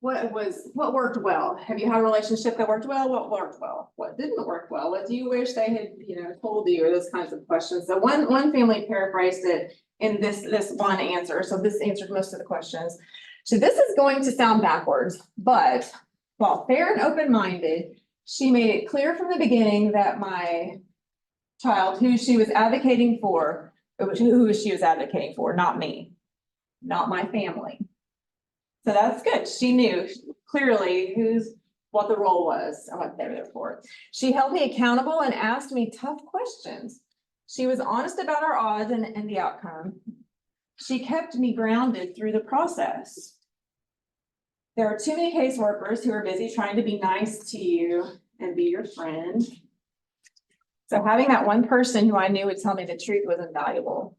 S2: what worked well? Have you had a relationship that worked well? What worked well? What didn't work well? What do you wish they had, told you, or those kinds of questions? So one family paraphrased it in this one answer. So this answered most of the questions. So this is going to sound backwards, but while fair and open-minded, she made it clear from the beginning that my child, who she was advocating for, not me, not my family. So that's good. She knew clearly what the role was and what they were there for. She held me accountable and asked me tough questions. She was honest about our odds and the outcome. She kept me grounded through the process. There are too many caseworkers who are busy trying to be nice to you and be your friend. So having that one person who I knew would tell me the truth was invaluable.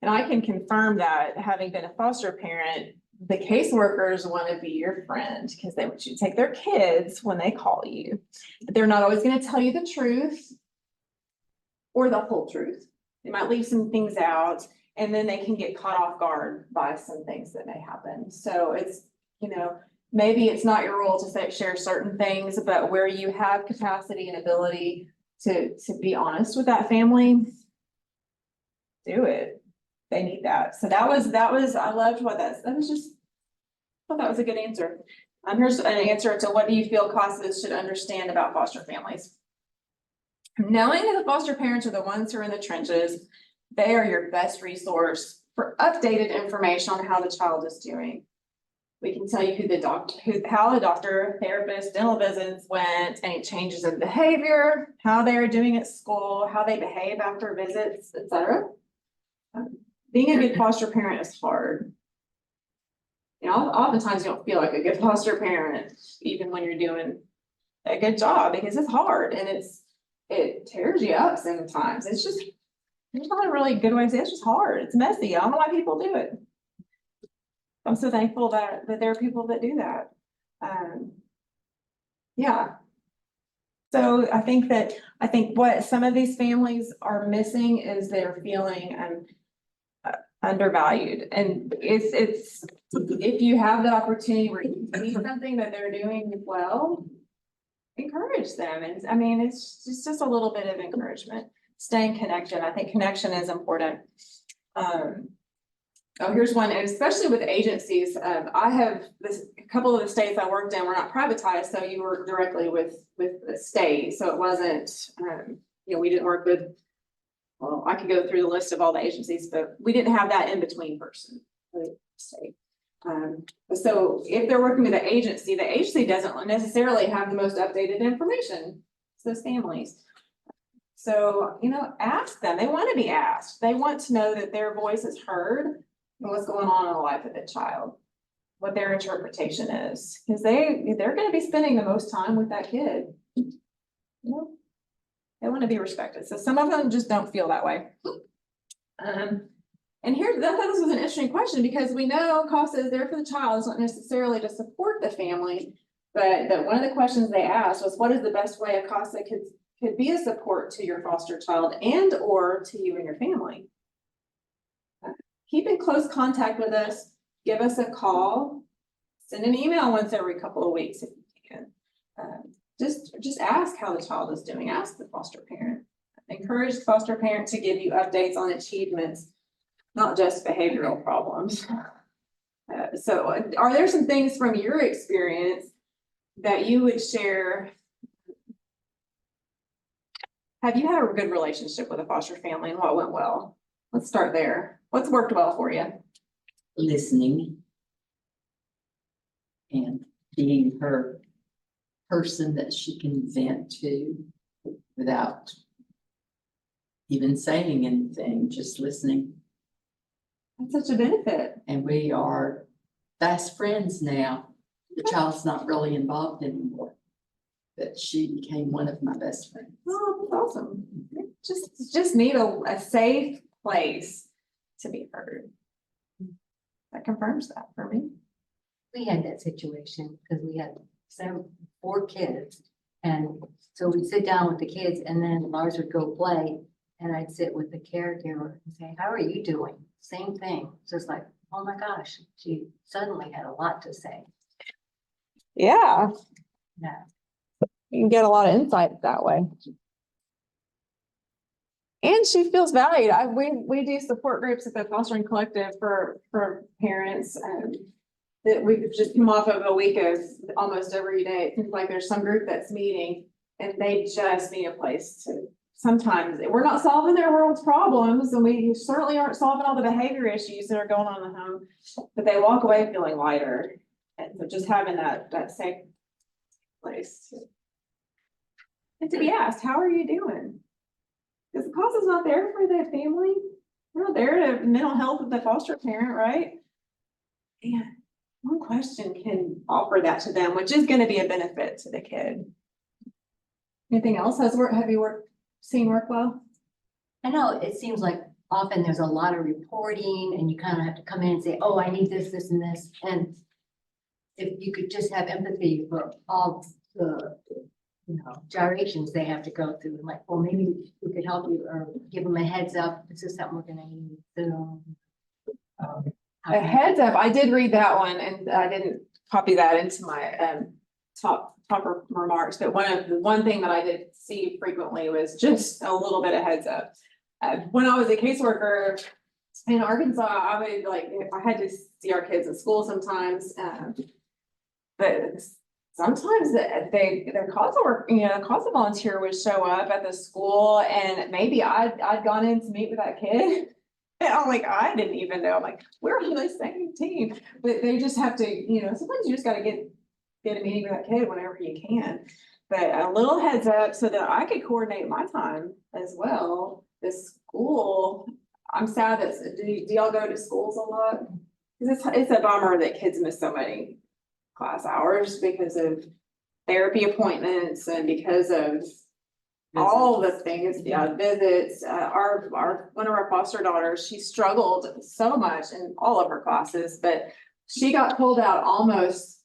S2: And I can confirm that, having been a foster parent, the caseworkers want to be your friend because they want you to take their kids when they call you. But they're not always going to tell you the truth or the whole truth. They might leave some things out, and then they can get caught off guard by some things that may happen. So it's, maybe it's not your role to share certain things, but where you have capacity and ability to be honest with that family, do it. They need that. So that was, I loved what that was just, I thought that was a good answer. Here's an answer to what do you feel CASA should understand about foster families. Knowing that the foster parents are the ones who are in the trenches, they are your best resource for updated information on how the child is doing. We can tell you how the doctor, therapist, dental visits went, any changes in behavior, how they are doing at school, how they behave after visits, etc. Being a good foster parent is hard. Oftentimes you don't feel like a good foster parent, even when you're doing a good job, because it's hard and it tears you up sometimes. It's just, there's not a really good way to say it. It's just hard. It's messy. I don't know why people do it. I'm so thankful that there are people that do that. Yeah. So I think what some of these families are missing is they're feeling undervalued. And it's if you have the opportunity where you see something that they're doing well, encourage them. And I mean, it's just a little bit of encouragement. Staying connected. I think connection is important. Here's one, and especially with agencies. I have a couple of the states I worked in were not privatized, so you work directly with the state. So it wasn't, we didn't work with. Well, I could go through the list of all the agencies, but we didn't have that in between person. State. So if they're working with the agency doesn't necessarily have the most updated information to those families.
S10: So, ask them. They want to be asked. They want to know that their voice is heard and what's going on in the life of the child, what their interpretation is, because they're going to be spending the most time with that kid. They want to be respected. So some of them just don't feel that way. And here, I thought this was an interesting question because we know CASA is there for the child. It's not necessarily to support the family, but that one of the questions they asked was, what is the best way a CASA could be a support to your foster child and or to you and your family? Keep in close contact with us. Give us a call. Send an email once every couple of weeks if you can. Just ask how the child is doing. Ask the foster parent. Encourage the foster parent to give you updates on achievements, not just behavioral problems. So are there some things from your experience that you would share? Have you had a good relationship with a foster family and what went well? Let's start there. What's worked well for you?
S4: Listening. And being her person that she can vent to without even saying anything, just listening.
S10: That's such a benefit.
S4: And we are fast friends now. The child's not really involved anymore, but she became one of my best friends.
S10: Oh, that's awesome. Just need a safe place to be heard. That confirms that for me.
S11: We had that situation because we had 4 kids. And so we'd sit down with the kids and then Lars would go play and I'd sit with the caregiver and say, how are you doing? Same thing. So it's like, oh my gosh, she suddenly had a lot to say.
S2: Yeah.
S11: Yeah.
S2: You can get a lot of insight that way. And she feels valued. We do support groups at the Fostering Collective for parents. That we've just come off of a week of almost every day. It seems like there's some group that's meeting and they just need a place to, sometimes we're not solving their world's problems and we certainly aren't solving all the behavior issues that are going on in the home, but they walk away feeling lighter. And so just having that safe place. And to be asked, how are you doing? Because the CASA's not there for the family. We're not there to mental health of the foster parent, right? And one question can offer that to them, which is going to be a benefit to the kid. Anything else have you seen work well?
S11: I know it seems like often there's a lot of reporting and you kind of have to come in and say, oh, I need this, this, and this. And if you could just have empathy for all the gyrations they have to go through, like, well, maybe we could help you or give them a heads up. This is something we're gonna need. So,
S10: A heads up. I did read that one and I didn't copy that into my top remarks, but one thing that I did see frequently was just a little bit of heads up. When I was a caseworker in Arkansas, I would I had to see our kids at school sometimes, but sometimes their CASA work, CASA volunteer would show up at the school and maybe I'd gone in to meet with that kid. And I'm like, I didn't even know. I'm like, we're on the same team, but they just have to, sometimes you just got to get a meeting with that kid whenever you can. But a little heads up so that I could coordinate my time as well. The school, I'm sad that, do y'all go to schools a lot? Because it's a bummer that kids miss so many class hours because of therapy appointments and because of all the things, visits. One of our foster daughters, she struggled so much in all of her classes, but she got pulled out almost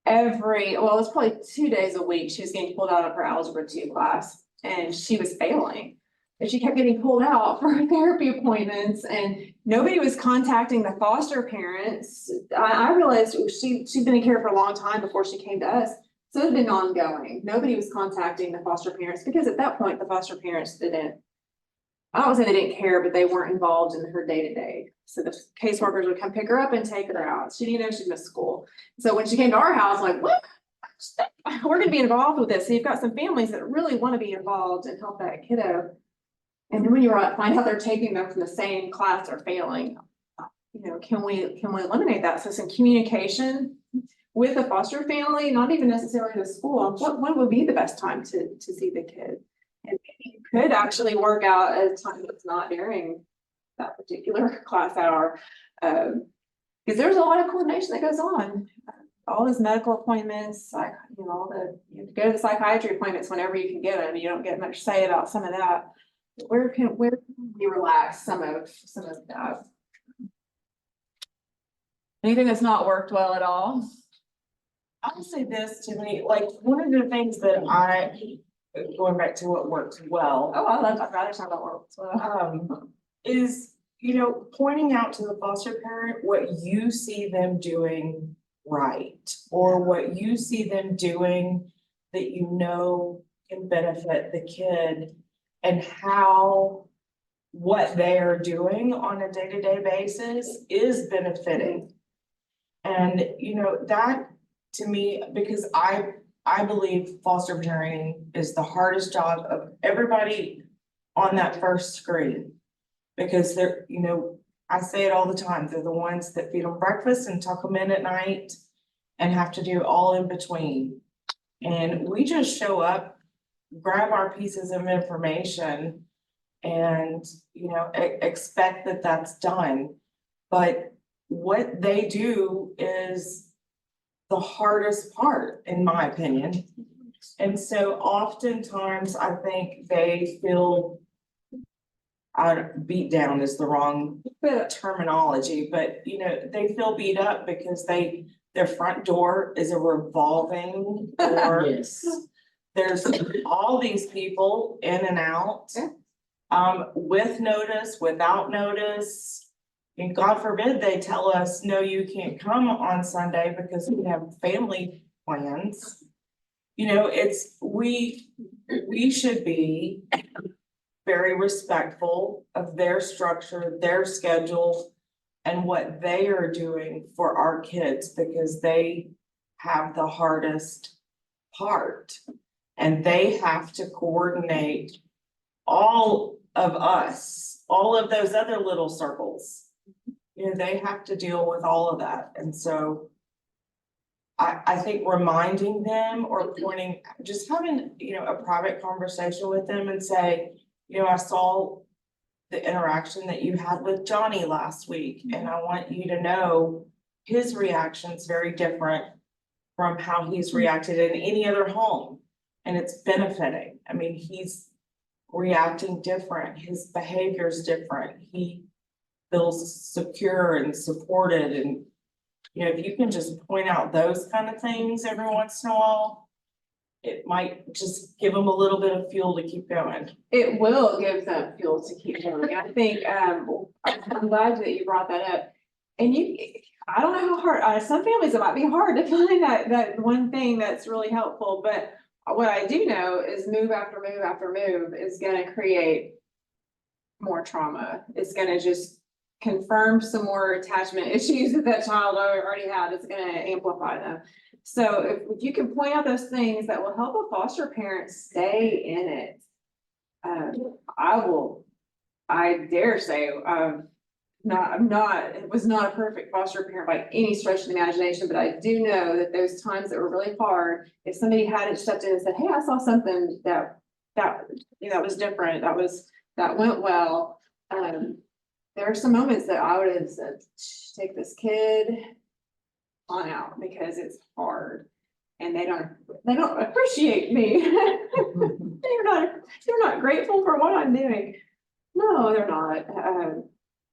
S10: it was probably 2 days a week. She was getting pulled out of her Algebra 2 class and she was failing. But she kept getting pulled out for her therapy appointments and nobody was contacting the foster parents. I realized she'd been in care for a long time before she came to us. So it's been ongoing. Nobody was contacting the foster parents because at that point, the foster parents I don't say they didn't care, but they weren't involved in her day-to-day. So the caseworkers would come pick her up and take her out. She didn't know she'd missed school. So when she came to our house, like, what? We're going to be involved with this. So you've got some families that really want to be involved and help that kiddo. And then when you find out they're taking them from the same class or failing, can we eliminate that? So some communication with the foster family, not even necessarily the school. When would be the best time to see the kid? And it could actually work out at a time that's not during that particular class hour. Because there's a lot of coordination that goes on. All these medical appointments, like, you know, you have to go to the psychiatry appointments whenever you can get them. You don't get much say about some of that. Where can we relax some of that? Anything that's not worked well at all?
S12: I'll say this, Tiffany, like, one of the things that going back to what works well.
S10: Oh, I'd rather talk about what works well.
S12: Is, you know, pointing out to the foster parent what you see them doing right, or what you see them doing that you know can benefit the kid, and how what they are doing on a day-to-day basis is benefiting. And, you know, that to me, because I believe foster parenting is the hardest job of everybody on that first screen. Because they're, you know, I say it all the time, they're the ones that feed them breakfast and tuck them in at night and have to do all in between. And we just show up, grab our pieces of information and, you know, expect that that's done. But what they do is the hardest part, in my opinion. And so oftentimes I think they feel beat down is the wrong terminology, but you know, they feel beat up because their front door is a revolving door.
S4: Yes.
S12: There's all these people in and out, with notice, without notice. And God forbid they tell us, no, you can't come on Sunday because we have family plans. You know, we should be very respectful of their structure, their schedule, and what they are doing for our kids, because they have the hardest part. And they have to coordinate all of us, all of those other little circles. You know, they have to deal with all of that. And so I think reminding them or pointing, just having, you know, a private conversation with them and say, you know, I saw the interaction that you had with Johnny last week, and I want you to know his reaction's very different from how he's reacted in any other home. And it's benefiting. I mean, he's reacting different. His behavior's different. He feels secure and supported. And, you know, if you can just point out those kind of things every once in a while, it might just give them a little bit of fuel to keep going.
S10: It will give them fuel to keep going. I think, I'm glad that you brought that up. And I don't know how hard, some families, it might be hard to find that one thing that's really helpful, but what I do know is move after move after move is gonna create more trauma. It's gonna just confirm some more attachment issues that child already had. It's gonna amplify them. So if you can point out those things that will help a foster parent stay in it, I dare say, it was not a perfect foster parent by any stretch of the imagination, but I do know that those times that were really hard, if somebody hadn't stepped in and said, hey, I saw something that you know, was different, that went well. There are some moments that I would have said, take this kid on out because it's hard and they don't appreciate me. They're not grateful for what I'm doing. No, they're not.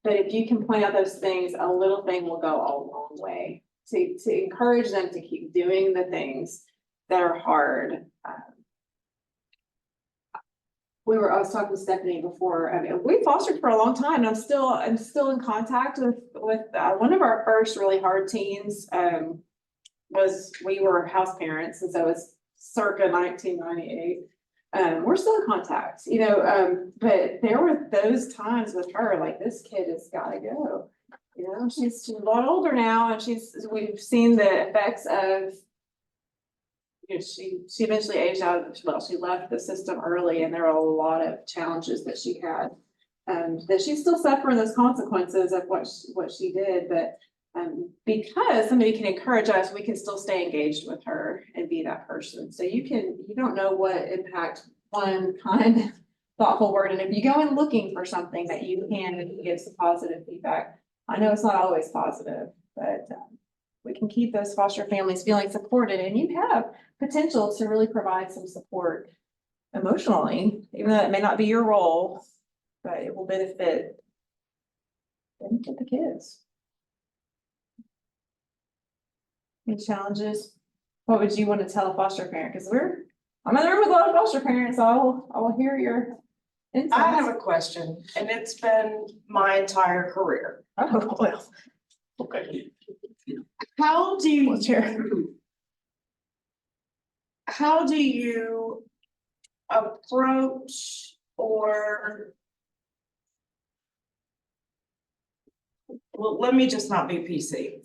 S10: But if you can point out those things, a little thing will go a long way to encourage them to keep doing the things that are hard. I was talking to Stephanie before. I mean, we fostered for a long time, and I'm still in contact with one of our first really hard teens. We were house parents, and so it's circa 1998. We're still in contact, you know, but there were those times with her, like, this kid has got to go. You know, she's a lot older now, and we've seen the effects of, you know, she eventually aged out. Well, she left the system early, and there are a lot of challenges that she had, that she's still suffering those consequences of what she did. But because somebody can encourage us, we can still stay engaged with her and be that person. So you don't know what impact
S2: one kind, thoughtful word. And if you go in looking for something that you can give some positive feedback, I know it's not always positive, but we can keep those foster families feeling supported, and you have potential to really provide some support emotionally, even though it may not be your role, but it will benefit the kids. Any challenges? What would you want to tell a foster parent? Because I'm in the room with a lot of foster parents, so I will hear your insights.
S12: I have a question, and it's been my entire career.
S2: Oh, well.
S1: Okay.
S12: How do
S2: Let's hear it.
S12: how do you approach or well, let me just not be PC.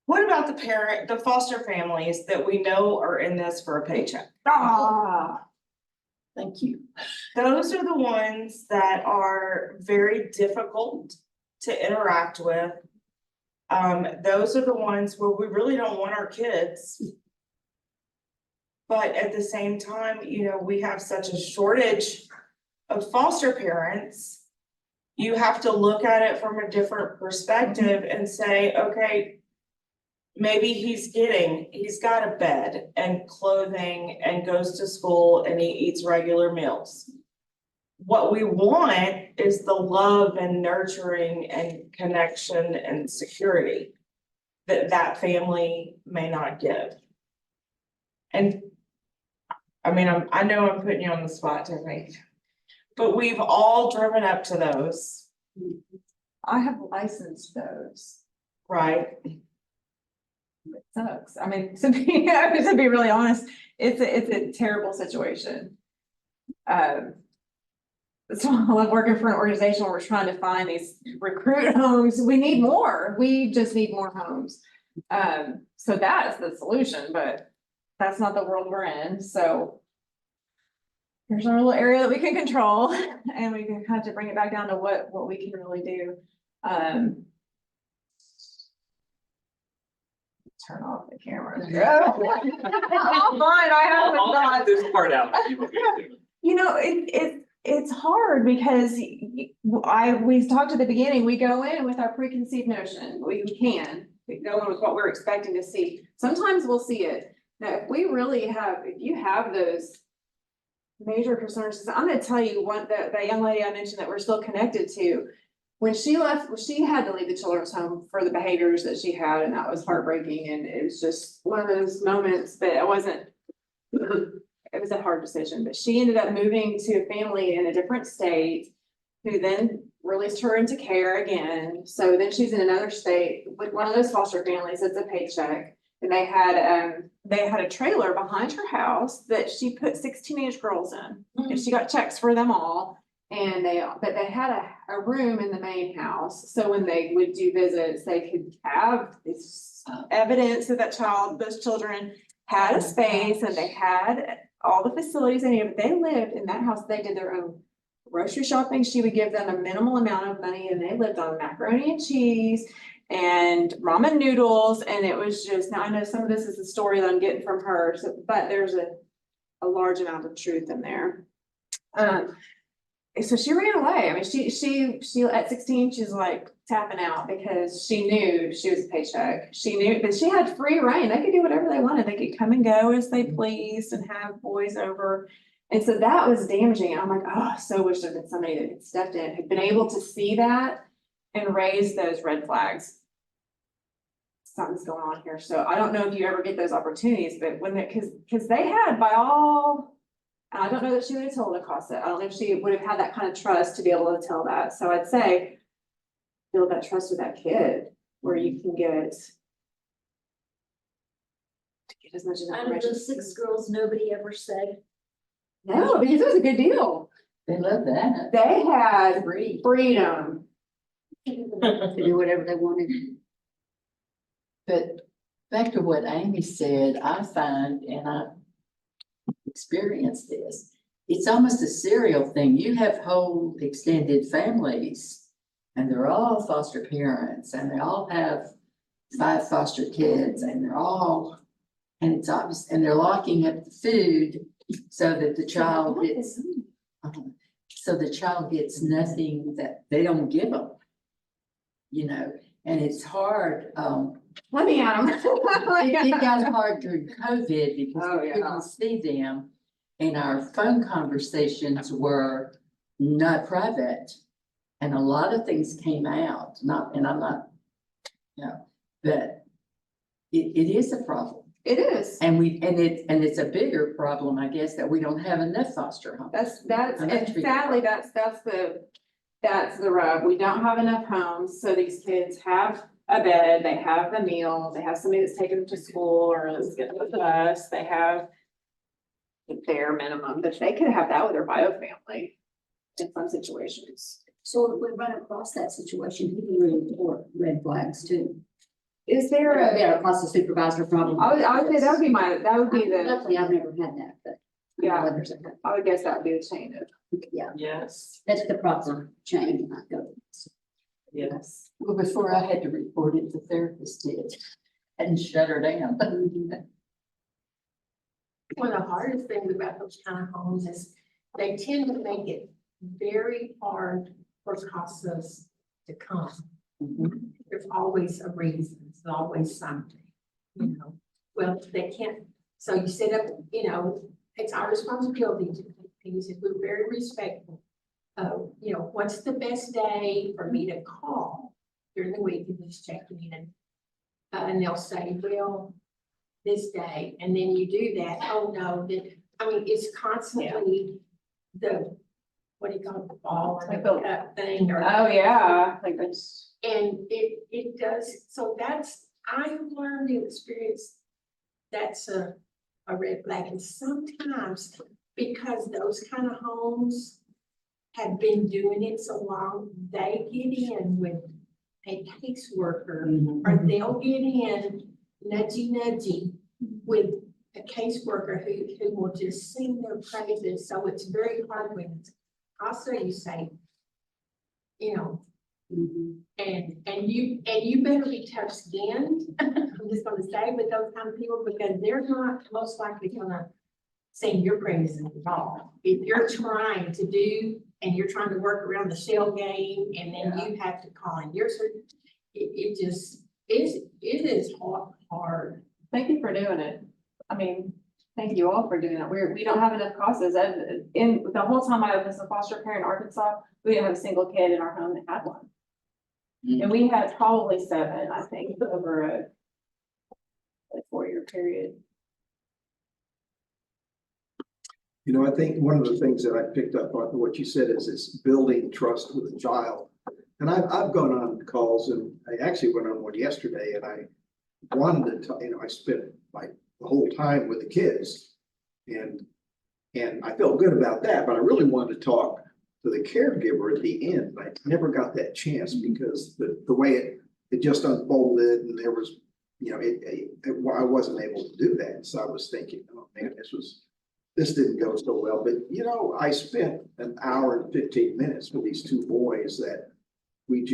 S12: What about the foster families that we know are in this for a paycheck?
S4: Thank you.
S12: Those are the ones that are very difficult to interact with. Those are the ones where we really don't want our kids. But at the same time, you know, we have such a shortage of foster parents. You have to look at it from a different perspective and say, okay, maybe he's got a bed and clothing and goes to school and he eats regular meals. What we want is the love and nurturing and connection and security that family may not give. And I mean, I know I'm putting you on the spot, Tiffany, but we've all driven up to those.
S2: I have licensed those.
S12: Right.
S2: It sucks. I mean, to be really honest, it's a terrible situation. So I love working for an organization where we're trying to find these recruit homes. We need more. We just need more homes. So that is the solution, but that's not the world we're in. So there's our little area that we can control, and we can kind of bring it back down to what we can really do. Turn off the camera. Oh, fine,
S1: I'll cut this part out.
S2: You know, it's hard because we talked at the beginning, we go in with our preconceived notion. We go in with what we're expecting to see. Sometimes we'll see it. Now, if you have those major concerns, I'm gonna tell you that young lady I mentioned that we're still connected to. When she left, she had to leave the children's home for the behaviors that she had, and that was heartbreaking. And it was just one of those moments that it was a hard decision, but she ended up moving to a family in a different state who then released her into care again. So then she's in another state with one of those foster families. It's a paycheck. And they had a trailer behind her house that she put 6 teenage girls in, and she got checks for them all. And but they had a room in the main house. So when they would do visits, they could have this evidence that those children had a space, and they had all the facilities they needed, but they lived in that house. They did their own grocery shopping. She would give them a minimal amount of money, and they lived on macaroni and cheese and ramen noodles. And it was just, now I know some of this is the story that I'm getting from her, but there's a large amount of truth in there. So she ran away. I mean, she at 16, she's like tapping out because she knew she was a paycheck. She knew, but she had free reign. They could do whatever they wanted. They could come and go as they pleased and have boys over. And so that was damaging. I'm like, oh, I so wish there'd been somebody that had stepped in, had been able to see that and raise those red flags. Something's going on here. So I don't know if you ever get those opportunities, but because they had by all, I don't know that she would have told CASA. I don't know if she would have had that kind of trust to be able to tell that. So I'd say build that trust with that kid where you can get as much
S11: Out of those 6 girls, nobody ever said.
S2: No, because it was a good deal.
S4: They love that.
S2: They had freedom
S11: To do whatever they wanted.
S4: But back to what Amy said, I find, and I experienced this, it's almost a serial thing. You have whole extended families, and they're all foster parents, and they all have 5 foster kids, and it's obvious, and they're locking up the food so that the child gets, so the child gets nothing that they don't give them. You know, and it's hard,
S2: Let me at 'em.
S4: it got hard during COVID because
S2: Oh,
S4: we
S2: yeah.
S4: couldn't see them. And our phone conversations were not private. And a lot of things came out, and I'm not, you know, but it is a problem.
S2: It is.
S4: And it's a bigger problem, I guess, that we don't have enough foster homes.
S2: That's,
S4: And
S2: and
S4: that's
S2: sadly, that's the rub. We don't have enough homes, so these kids have a bed, they have a meal, they have somebody that's taking them to school or is getting the bus, they have the bare minimum, but they could have that with their bio family in some situations.
S11: So if we run across that situation, he can really report red flags too.
S2: Is there a,
S11: Yeah, across the supervisor problem.
S2: I would say that would be the,
S11: Luckily, I've never had that, but.
S2: yeah,
S11: Others have had.
S2: I would guess that would be the chain of.
S11: Yeah,
S12: Yes,
S11: that's the proper chain.
S12: yes.
S4: Well, before I had to report it, the therapist did and shut her down.
S13: One of the hardest things about those kind of homes is they tend to make it very hard for CASAs to come. There's always a reason, there's always something, you know. Well, they can't, so you set up, you know, it's our responsibility to take things, if we're very respectful. You know, what's the best day for me to call during the week and just check in? And they'll say, well, this day, and then you do that, oh no, then, I mean, it's constantly the, what do you call it, the ball or the cup thing or.
S2: Oh, yeah, like this.
S13: And it does, so that's, I've learned in experience, that's a red flag. And sometimes, because those kind of homes have been doing it so long, they get in with a caseworker, or they'll get in nudgy with a caseworker who will just sing their praises. So it's very hard when it's also you say, you know, and you better be tough skinned. I'm just gonna say with those kind of people, because they're not most likely gonna sing your praises at all. If you're trying to do, and you're trying to work around the shell game, and then you have to call in your, it just it is hard.
S2: Thank you for doing it. I mean, thank you all for doing it. We don't have enough CASAs. In the whole time I was a foster parent in Arkansas, we didn't have a single kid in our home that had one. And we had probably 7, I think, over a 4-year period.
S3: You know, I think one of the things that I picked up on what you said is it's building trust with a child. And I've gone on calls, and I actually went on one yesterday, and I wanted to, you know, I spent like the whole time with the kids. And I felt good about that, but I really wanted to talk to the caregiver at the end. I never got that chance because the way it just unfolded, and there was, you know, I wasn't able to do that. So I was thinking, oh man, this didn't go so well. But you know, I spent an hour and 15 minutes with these 2 boys that we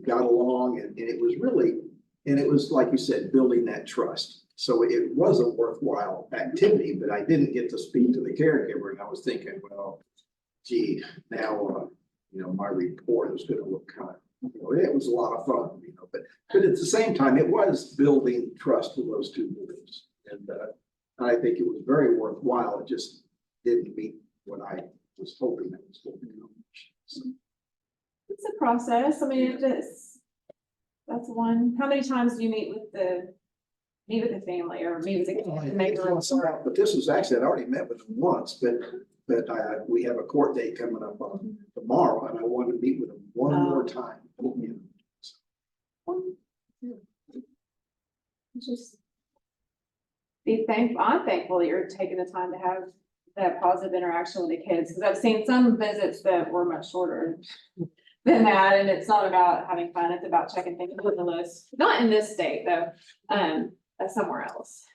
S3: got along, and it was really, and it was like you said, building that trust. So it was a worthwhile activity, but I didn't get to speak to the caregiver, and I was thinking, well, gee, now, you know, my report is going to look kind of, you know, it was a lot of fun, you know, but at the same time, it was building trust with those 2 boys. And I think it was very worthwhile. It just didn't meet what I was hoping it was going to accomplish. So.
S2: It's a process. I mean, that's one. How many times do you meet with the family or meet with the kid to make a report?
S3: But this was actually, I'd already met with them once, but we have a court date coming up tomorrow, and I want to meet with them one more time. You know, so.
S2: Just be thankful. I'm thankful that you're taking the time to have that positive interaction with the kids, because I've seen some visits that were much shorter than that, and it's not about having fun. It's about checking things with the list. Not in this state though, somewhere else.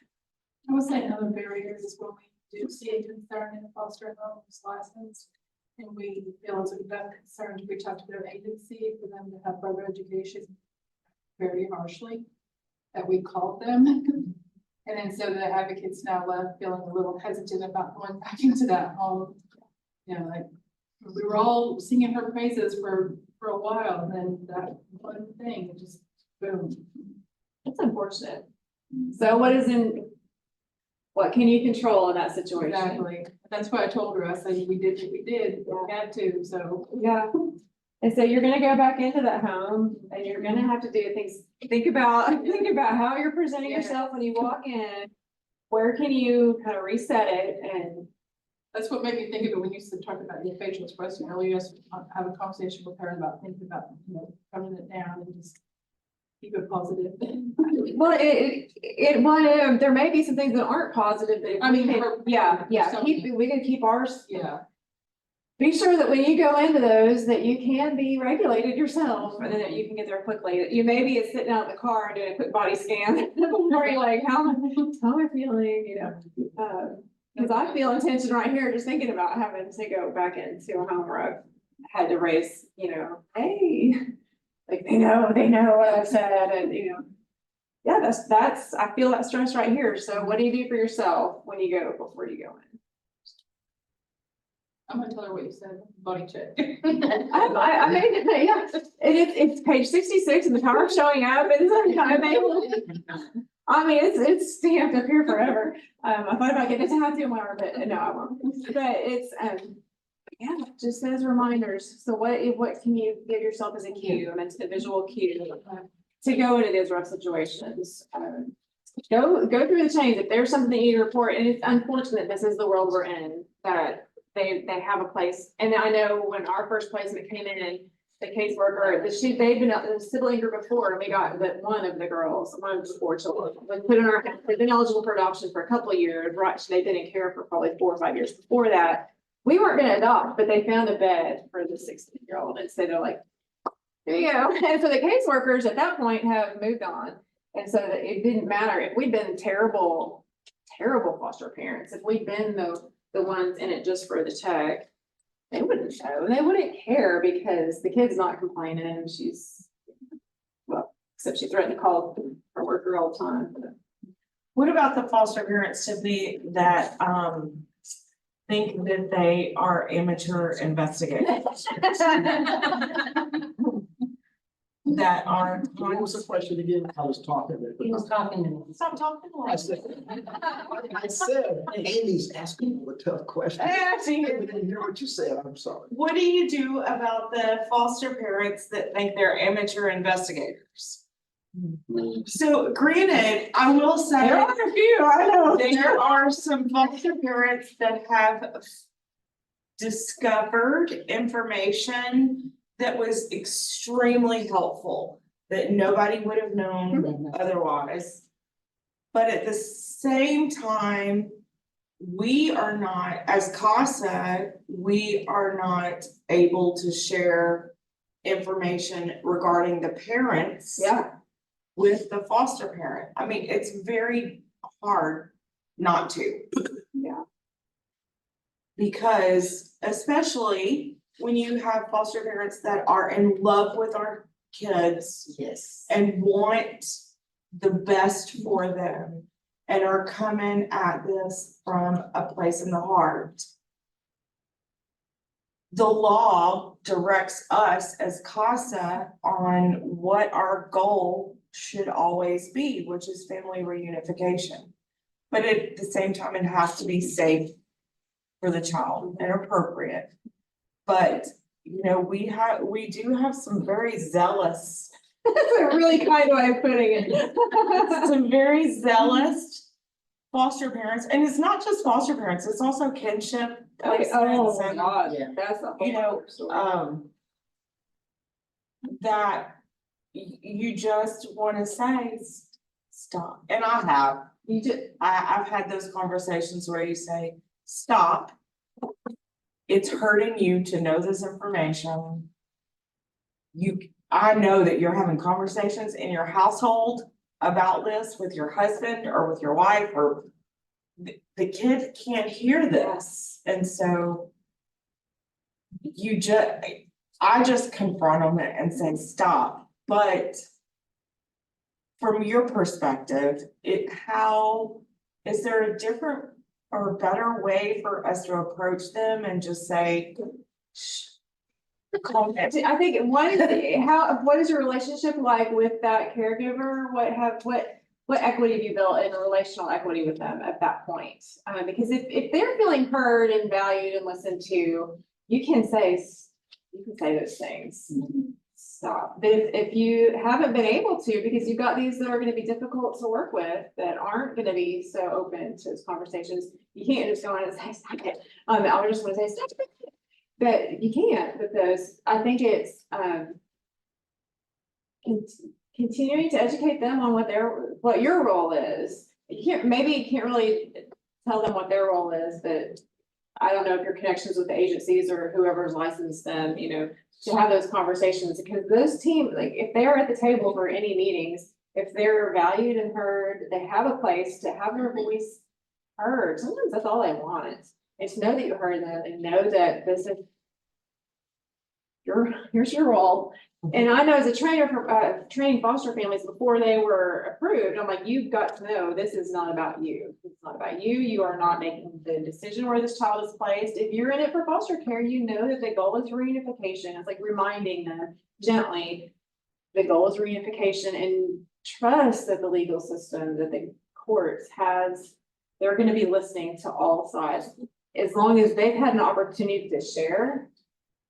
S13: I would say another barrier is when we do see a concern in a foster home's license, and we feel as we've got concerns, we talk to their agency for them to have further education very harshly, that we called them
S10: And then so the advocates now left feeling a little hesitant about going back into that home. You know, like, we were all singing her praises for a while, and then that one thing just boom.
S2: It's unfortunate. So what can you control in that situation?
S10: Exactly. That's what I told her. I said, we did what we did, we had to, so.
S2: Yeah. And so you're gonna go back into that home and you're gonna have to do things, think about how you're presenting
S10: Yeah.
S2: yourself when you walk in. Where can you kind of reset it? And
S10: That's what made me think of it when you said, talk about your facial expression earlier. I have a conversation with her about thinking about, coming it down and just keep it positive.
S2: well, there may be some things that aren't positive, but if
S10: I
S2: we
S10: mean,
S2: can- we can keep ours.
S10: Yeah.
S2: Be sure that when you go into those, that you can be regulated yourself and that you can get there quickly. You maybe it's sitting out in the car and doing a quick body scan before you're like, how am I feeling, Cause I feel tension right here, just thinking about having to go back into a home where I've had to raise, hey, like they know what I've said and, yeah, that's, I feel that stress right here. So what do you do for yourself when you go, before you go in?
S10: I'm gonna tell her what you said, body check.
S2: I made it, yeah, and it's page 66 and the power of showing up and it's stamped up here forever. I thought about getting a tattoo on my arm, but no, I won't. But it's, yeah, just as reminders. So what can you give yourself as a cue, a visual cue to go into those rough situations? Go through the chains. If there's something that you need to report, and it's unfortunate this is the world we're in, that they have a place. And I know when our first placement came in, the caseworker, they'd been a sibling group before, and we got that one of the 4 children, was put in our, they've been eligible for adoption for a couple of years, right? They've been in care for probably 4 or 5 years before that. We weren't gonna adopt, but they found a bed for the 16-year-old, and so they're like, there you go. And so the caseworkers at that point have moved on. And so that it didn't matter if we'd been terrible foster parents, if we'd been the ones in it just for the check, they wouldn't show, they wouldn't care because the kid's not complaining and except she threatened to call her worker all the time.
S12: What about the foster parents, Tiffany, that think that they are amateur investigators? That are.
S3: What was the question again? I was talking.
S11: He was talking to me.
S12: Stop talking.
S3: I said, Amy's asking a tough question. I didn't hear what you said. I'm sorry.
S12: What do you do about the foster parents that think they're amateur investigators? So granted, I will say.
S2: There are a few, I know.
S12: There are some foster parents that have discovered information that was extremely helpful, that nobody would have known otherwise. But at the same time, we are not, as CASA, we are not able to share information regarding the parents.
S2: Yeah.
S12: With the foster parent. I mean, it's very hard not to.
S2: Yeah.
S12: Because especially when you have foster parents that are in love with our kids.
S4: Yes.
S12: And want the best for them and are coming at this from a place in the heart. The law directs us as CASA on what our goal should always be, which is family reunification. But at the same time, it has to be safe for the child and appropriate. But, we do have some very zealous.
S2: That's a really kind way of putting it.
S12: Some very zealous foster parents, and it's not just foster parents, it's also kinship.
S2: Oh my
S12: and,
S2: God,
S4: Yeah.
S2: that's a whole story.
S12: That you just wanna say, stop, and I have. I've had those conversations where you say, stop. It's hurting you to know this information. I know that you're having conversations in your household about this with your husband or with your wife, or the kid can't hear this. And so I just confront them and say, stop. But from your perspective, is there a different or better way for us to approach them and just say, shh, calm down?
S10: I think what is your relationship like with that caregiver? What equity have you built in a relational equity with them at that point? Because if they're feeling heard and valued and listened to, you can say those things. Stop. But if you haven't been able to, because you've got these that are going to be difficult to work with, that aren't going to be so open to those conversations, you can't just go on and say, stop it. I just want to say, stop it. But you can't, because I think it's continuing to educate them on what your role is. You can't really tell them what their role is, but I don't know if your connections with the agencies or whoever's licensed them, to have those conversations, because those teams, like if they're at the table for any meetings, if they're valued and heard, they have a place to have their voice heard. Sometimes that's all they want, and to know that you heard them and know that this is here's your role. And I know as a trainer for training foster families before they were approved, I'm like, you've got to know this is not about you. It's not about you. You are not making the decision where this child is placed. If you're in it for foster care, you know that the goal is reunification. It's like reminding them gently, the goal is reunification, and trust that the legal system, that the courts they're going to be listening to all sides. As long as they've had an opportunity to share.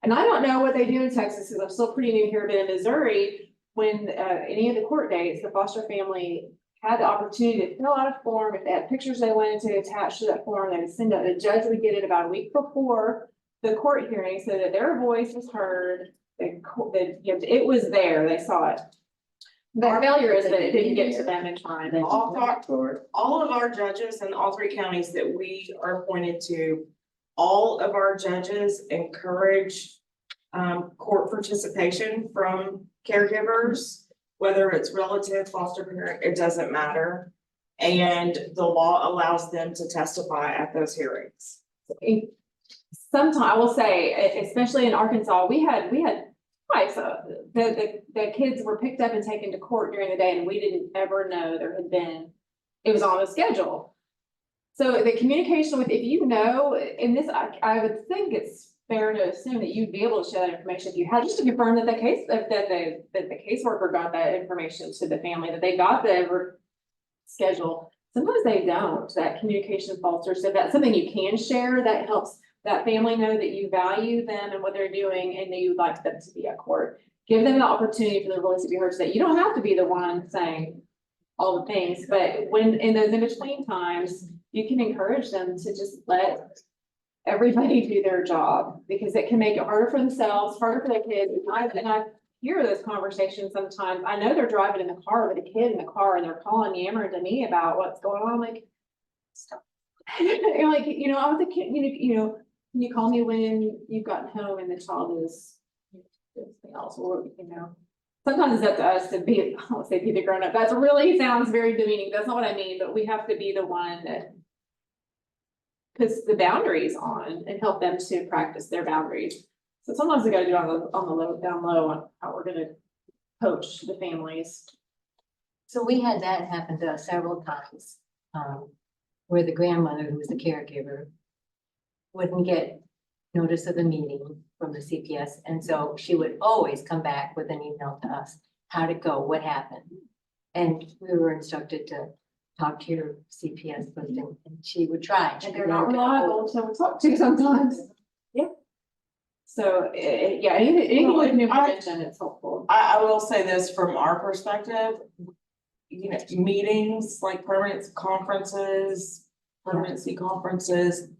S10: And I don't know what they do in Texas, because I'm still pretty new here, but in Missouri, when any of the court dates, the foster family had the opportunity to fill out a form. If they had pictures they wanted to attach to that form, they would send it. The judge would get it about a week before the court hearing so that their voice was heard. It was there, they saw it. The failure is that it didn't get to them in time.
S12: All of our judges in all 3 counties that we are appointed to, all of our judges encourage court participation from caregivers, whether it's relative, foster parent, it doesn't matter. And the law allows them to testify at those hearings.
S10: Sometimes I will say, especially in Arkansas, we had twice the kids were picked up and taken to court during the day, and we didn't ever know it was on the schedule. So the communication with, if you know, in this, I would think it's fair to assume that you'd be able to share that information if you had, just to confirm that the caseworker got that information to the family, that they got the schedule. Sometimes they don't. That communication falters. So that's something you can share that helps that family know that you value them and what they're doing, and that you'd like them to be at court. Give them the opportunity for their voice to be heard, so that you don't have to be the one saying all the things, but when in those in-between times, you can encourage them to just let everybody do their job, because it can make it harder for themselves, harder for their kids. And I hear those conversations sometimes. I know they're driving in the car with a kid in the car, and they're calling, yammering to me about what's going on. I'm like, stop. You're like, I was a kid, can you call me when you've gotten home and the child is something else, or sometimes it's up to us to be, I won't say be the grown up. That really sounds very demeaning. That's not what I mean, but we have to be the one that puts the boundaries on and help them to practice their boundaries. So sometimes we got to do on the low, down low, on how we're going to coach the families.
S11: So we had that happen to us several times, where the grandmother, who was the caregiver, wouldn't get notice of the meeting from the CPS. And so she would always come back with an email to us. How'd it go? What happened? And we were instructed to talk to your CPS person, and she would try.
S10: And they're not reliable to talk to sometimes. Yeah. So, yeah, anything with new prevention, it's helpful.
S12: I will say this from our perspective, meetings like permanency conferences,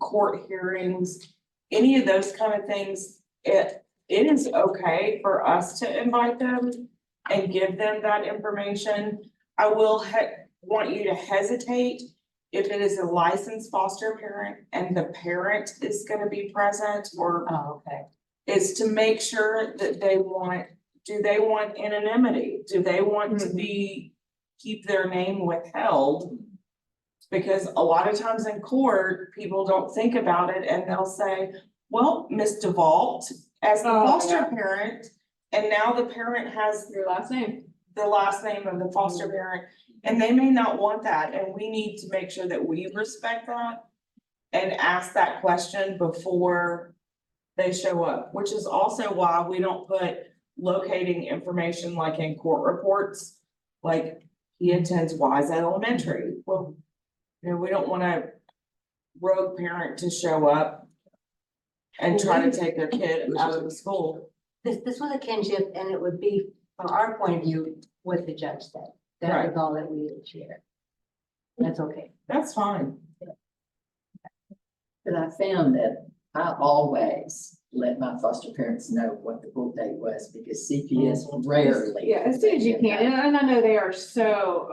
S12: court hearings, any of those kind of things, it is okay for us to invite them and give them that information. I will want you to hesitate if it is a licensed foster parent and the parent is going to be present, or is to make sure that do they want anonymity? Do they want to keep their name withheld? Because a lot of times in court, people don't think about it, and they'll say, well, Miss Davault, as the foster parent, and now the parent has
S10: your last name.
S12: the last name of the foster parent. And they may not want that, and we need to make sure that we respect that and ask that question before they show up, which is also why we don't put locating information like in court reports. Like, he attends Wise Elementary. Well, you know, we don't want a rogue parent to show up and try to take their kid out of the school.
S11: This was a kinship, and it would be, from our point of view, what the judge said. That was all that we would share. That's okay.
S12: That's fine.
S4: But I found that I always let my foster parents know what the court date was, because CPS rarely.
S10: Yeah, as soon as you can, and I know they are so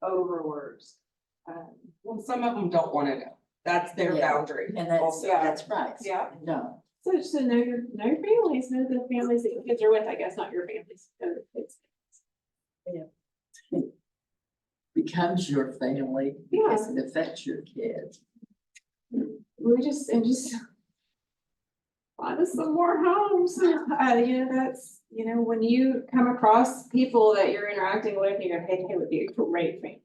S10: overworked.
S14: Well, some of them don't wanna know. That's their
S4: Yeah.
S14: boundary.
S4: And that's,
S14: Also.
S4: that's right.
S10: Yeah.
S4: No,
S10: So just to know your families, know the families that your kids are with, I guess, not your families. Know the kids.
S4: becomes your family because it affects your kids.
S10: We just find us some more homes. You know, that's, you know, when you come across people that you're interacting with, you go, hey, they would be a great family.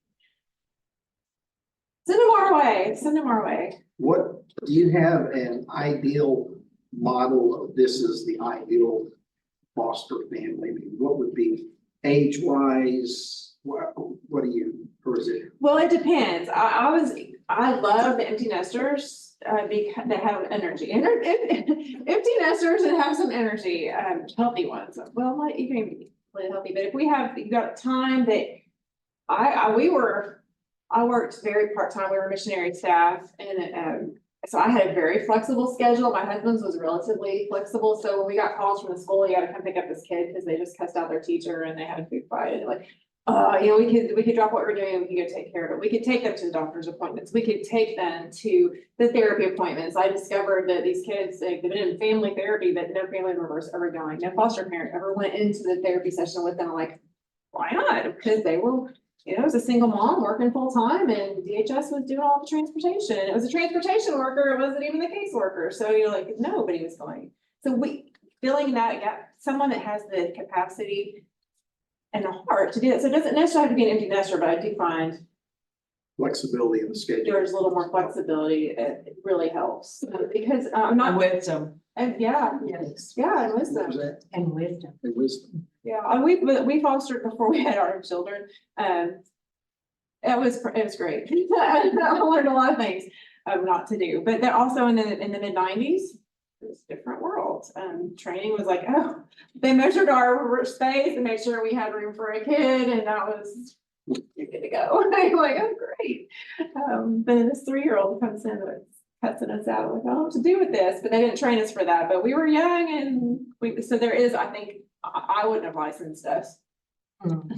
S10: Send them our way, send them our way.
S3: What, do you have an ideal model of this is the ideal foster family? I mean, what would be age-wise? What do you, or is it?
S10: Well, it depends. I love empty nesters, because they have energy. Empty nesters that have some energy, healthy ones. Well, not even really healthy, but if you got time that I worked very part-time. We were missionary staff, and so I had a very flexible schedule. My husband's was relatively flexible. So when we got calls from the school, you gotta come pick up this kid because they just cussed out their teacher and they had a food fight. And like, you know, we could drop what we're doing. We could go take care of it. We could take them to the doctor's appointments. We could take them to the therapy appointments. I discovered that these kids, they've been in family therapy, but no family members ever going. No foster parent ever went into the therapy session with them. I'm like, why not? Because they were, you know, it was a single mom working full time, and DHS was doing all the transportation. It was a transportation worker. It wasn't even the caseworker. So you're like, nobody was going. So filling that gap, someone that has the capacity and the heart to do that. So it doesn't necessarily have to be an empty nester, but I do find
S3: Flexibility in the schedule.
S10: there's a little more flexibility. It really helps because I'm not.
S12: Wisdom.
S10: And yeah,
S4: Yes.
S10: yeah, and wisdom.
S11: And wisdom.
S3: And wisdom.
S10: Yeah, and we fostered before we had our own children. It was great. I learned a lot of things not to do, but then also in the mid-90s, it was a different world. Training was like, oh, they measured our space and made sure we had room for a kid, and that was, you're good to go. I'm like, oh, great. Then this 3-year-old comes in and cussing us out. Like, I don't know what to do with this, but they didn't train us for that. But we were young, and so there is, I think, I wouldn't have licensed us. I don't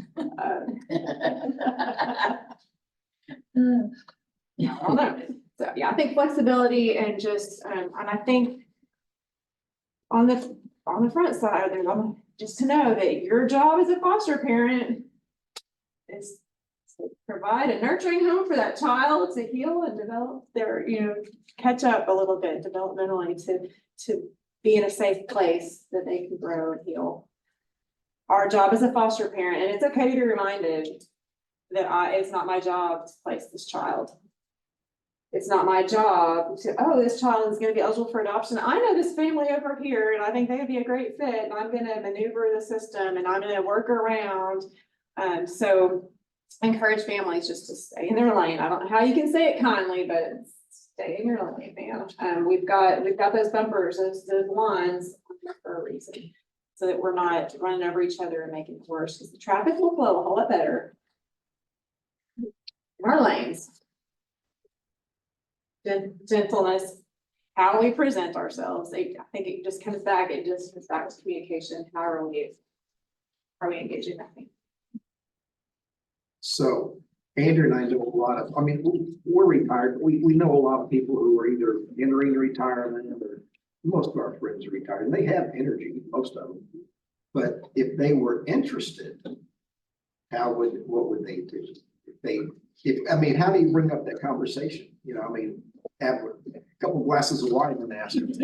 S10: know. So yeah, I think flexibility and just and I think on the front side, there's just to know that your job as a foster parent is to provide a nurturing home for that child to heal and develop their, you know, catch up a little bit developmentally to be in a safe place that they can grow and heal. Our job as a foster parent, and it's okay to be reminded that it's not my job to place this child. It's not my job to, oh, this child is gonna be eligible for adoption. I know this family over here, and I think they would be a great fit, and I'm gonna maneuver the system, and I'm gonna work around. So encourage families just to stay in their lane. I don't know how you can say it kindly, but stay in your lane, man. We've got those bumpers, those lines for a reason, so that we're not running over each other and making it worse, because the traffic will flow a whole lot better in our lanes. Gentleness, how we present ourselves. I think it just comes back to communication. How are we engaging that thing?
S3: So Andrew and I know a lot of, I mean, we're retired. We know a lot of people who are either entering retirement, or most of our friends are retired, and they have energy, most of them. But if they were interested, what would they do? I mean, how do you bring up that conversation? You know, I mean, couple glasses of wine and asked him.
S10: I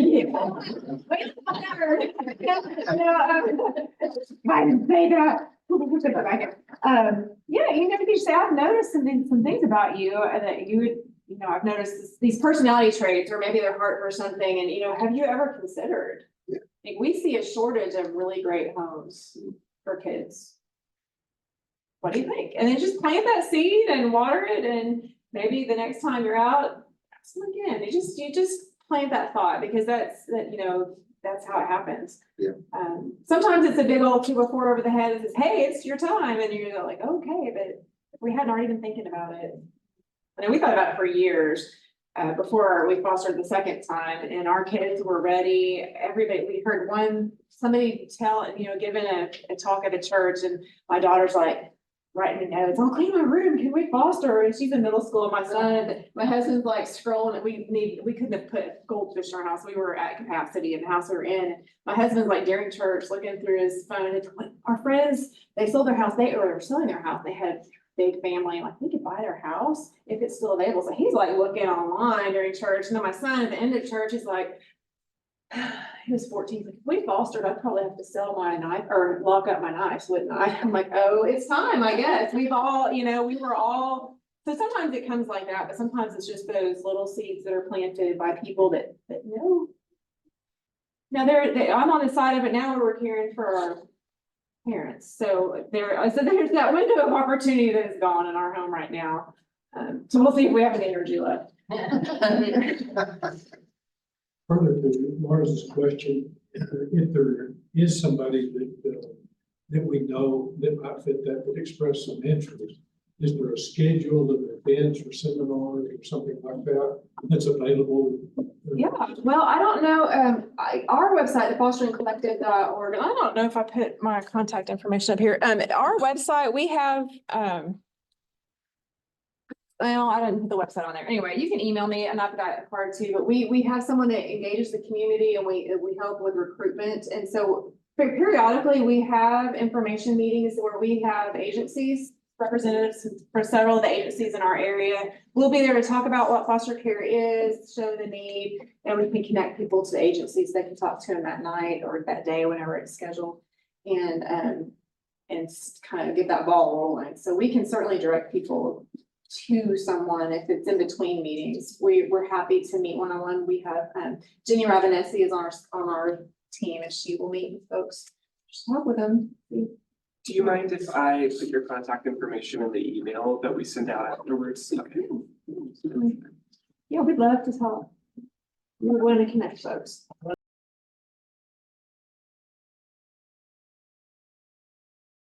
S10: didn't say that. Yeah, you know, you say, I've noticed some things about you that you would, you know, I've noticed these personality traits, or maybe their heart for something, and, you know, have you ever considered?
S3: Yeah.
S10: Like, we see a shortage of really great homes for kids. What do you think? And then just plant that seed and water it, and maybe the next time you're out, ask them again. You just plant that thought, because you know, that's how it happens.
S3: Yeah.
S10: Sometimes it's a big old 2-4 over the head and says, hey, it's your time. And you're like, okay, but we hadn't already been thinking about it. And we thought about it for years, before we fostered the second time, and our kids were ready. Everybody, we heard somebody giving a talk at a church, and my daughter's like, writing the notes, I'll clean my room, can we foster? And she's in middle school, my husband's like scrolling, we couldn't have put goldfish in our house, we were at capacity in the house we were in. My husband's like during church, looking through his phone, and our friends, they sold their house, they were selling their house, they had a big family, like, we could buy their house if it's still available. So he's like looking online during church, and then my son at the end of church is like, he was 14. If we fostered, I'd probably have to sell my knife or lock up my knives, wouldn't I? I'm like, oh, it's time, I guess. We've all, we were all, so sometimes it comes like that, but sometimes it's just those little seeds that are planted by people that know. Now I'm on the side of it now where we're caring for our parents. So there's that window of opportunity that is gone in our home right now. So we'll see if we have any energy left.
S15: Further to Lars's question, if there is somebody that we know that might fit that would express some interest, is there a schedule of events or seminars or something like that that's available?
S10: Yeah, well, I don't know, our website, the fosteringcollective.org, and I don't know if I put my contact information up here. Our website, we have, well, I didn't put the website on there. Anyway, you can email me, and I've got a card too, but we have someone that engages the community, and we help with recruitment. And so periodically we have information meetings where we have agencies, representatives for several of the agencies in our area. We'll be there to talk about what foster care is, show the need, and we can connect people to the agencies. They can talk to them that night or that day, whenever it's scheduled, and kind of get that ball rolling. So we can certainly direct people to someone if it's in between meetings. We're happy to meet one-on-one. We have Jenny Ravanesi is on our team, and she will meet with folks. Just talk with them.
S1: Do you mind if I put your contact information in the email that we send out afterwards? Okay.
S10: Yeah, we'd love to talk. We want to connect folks.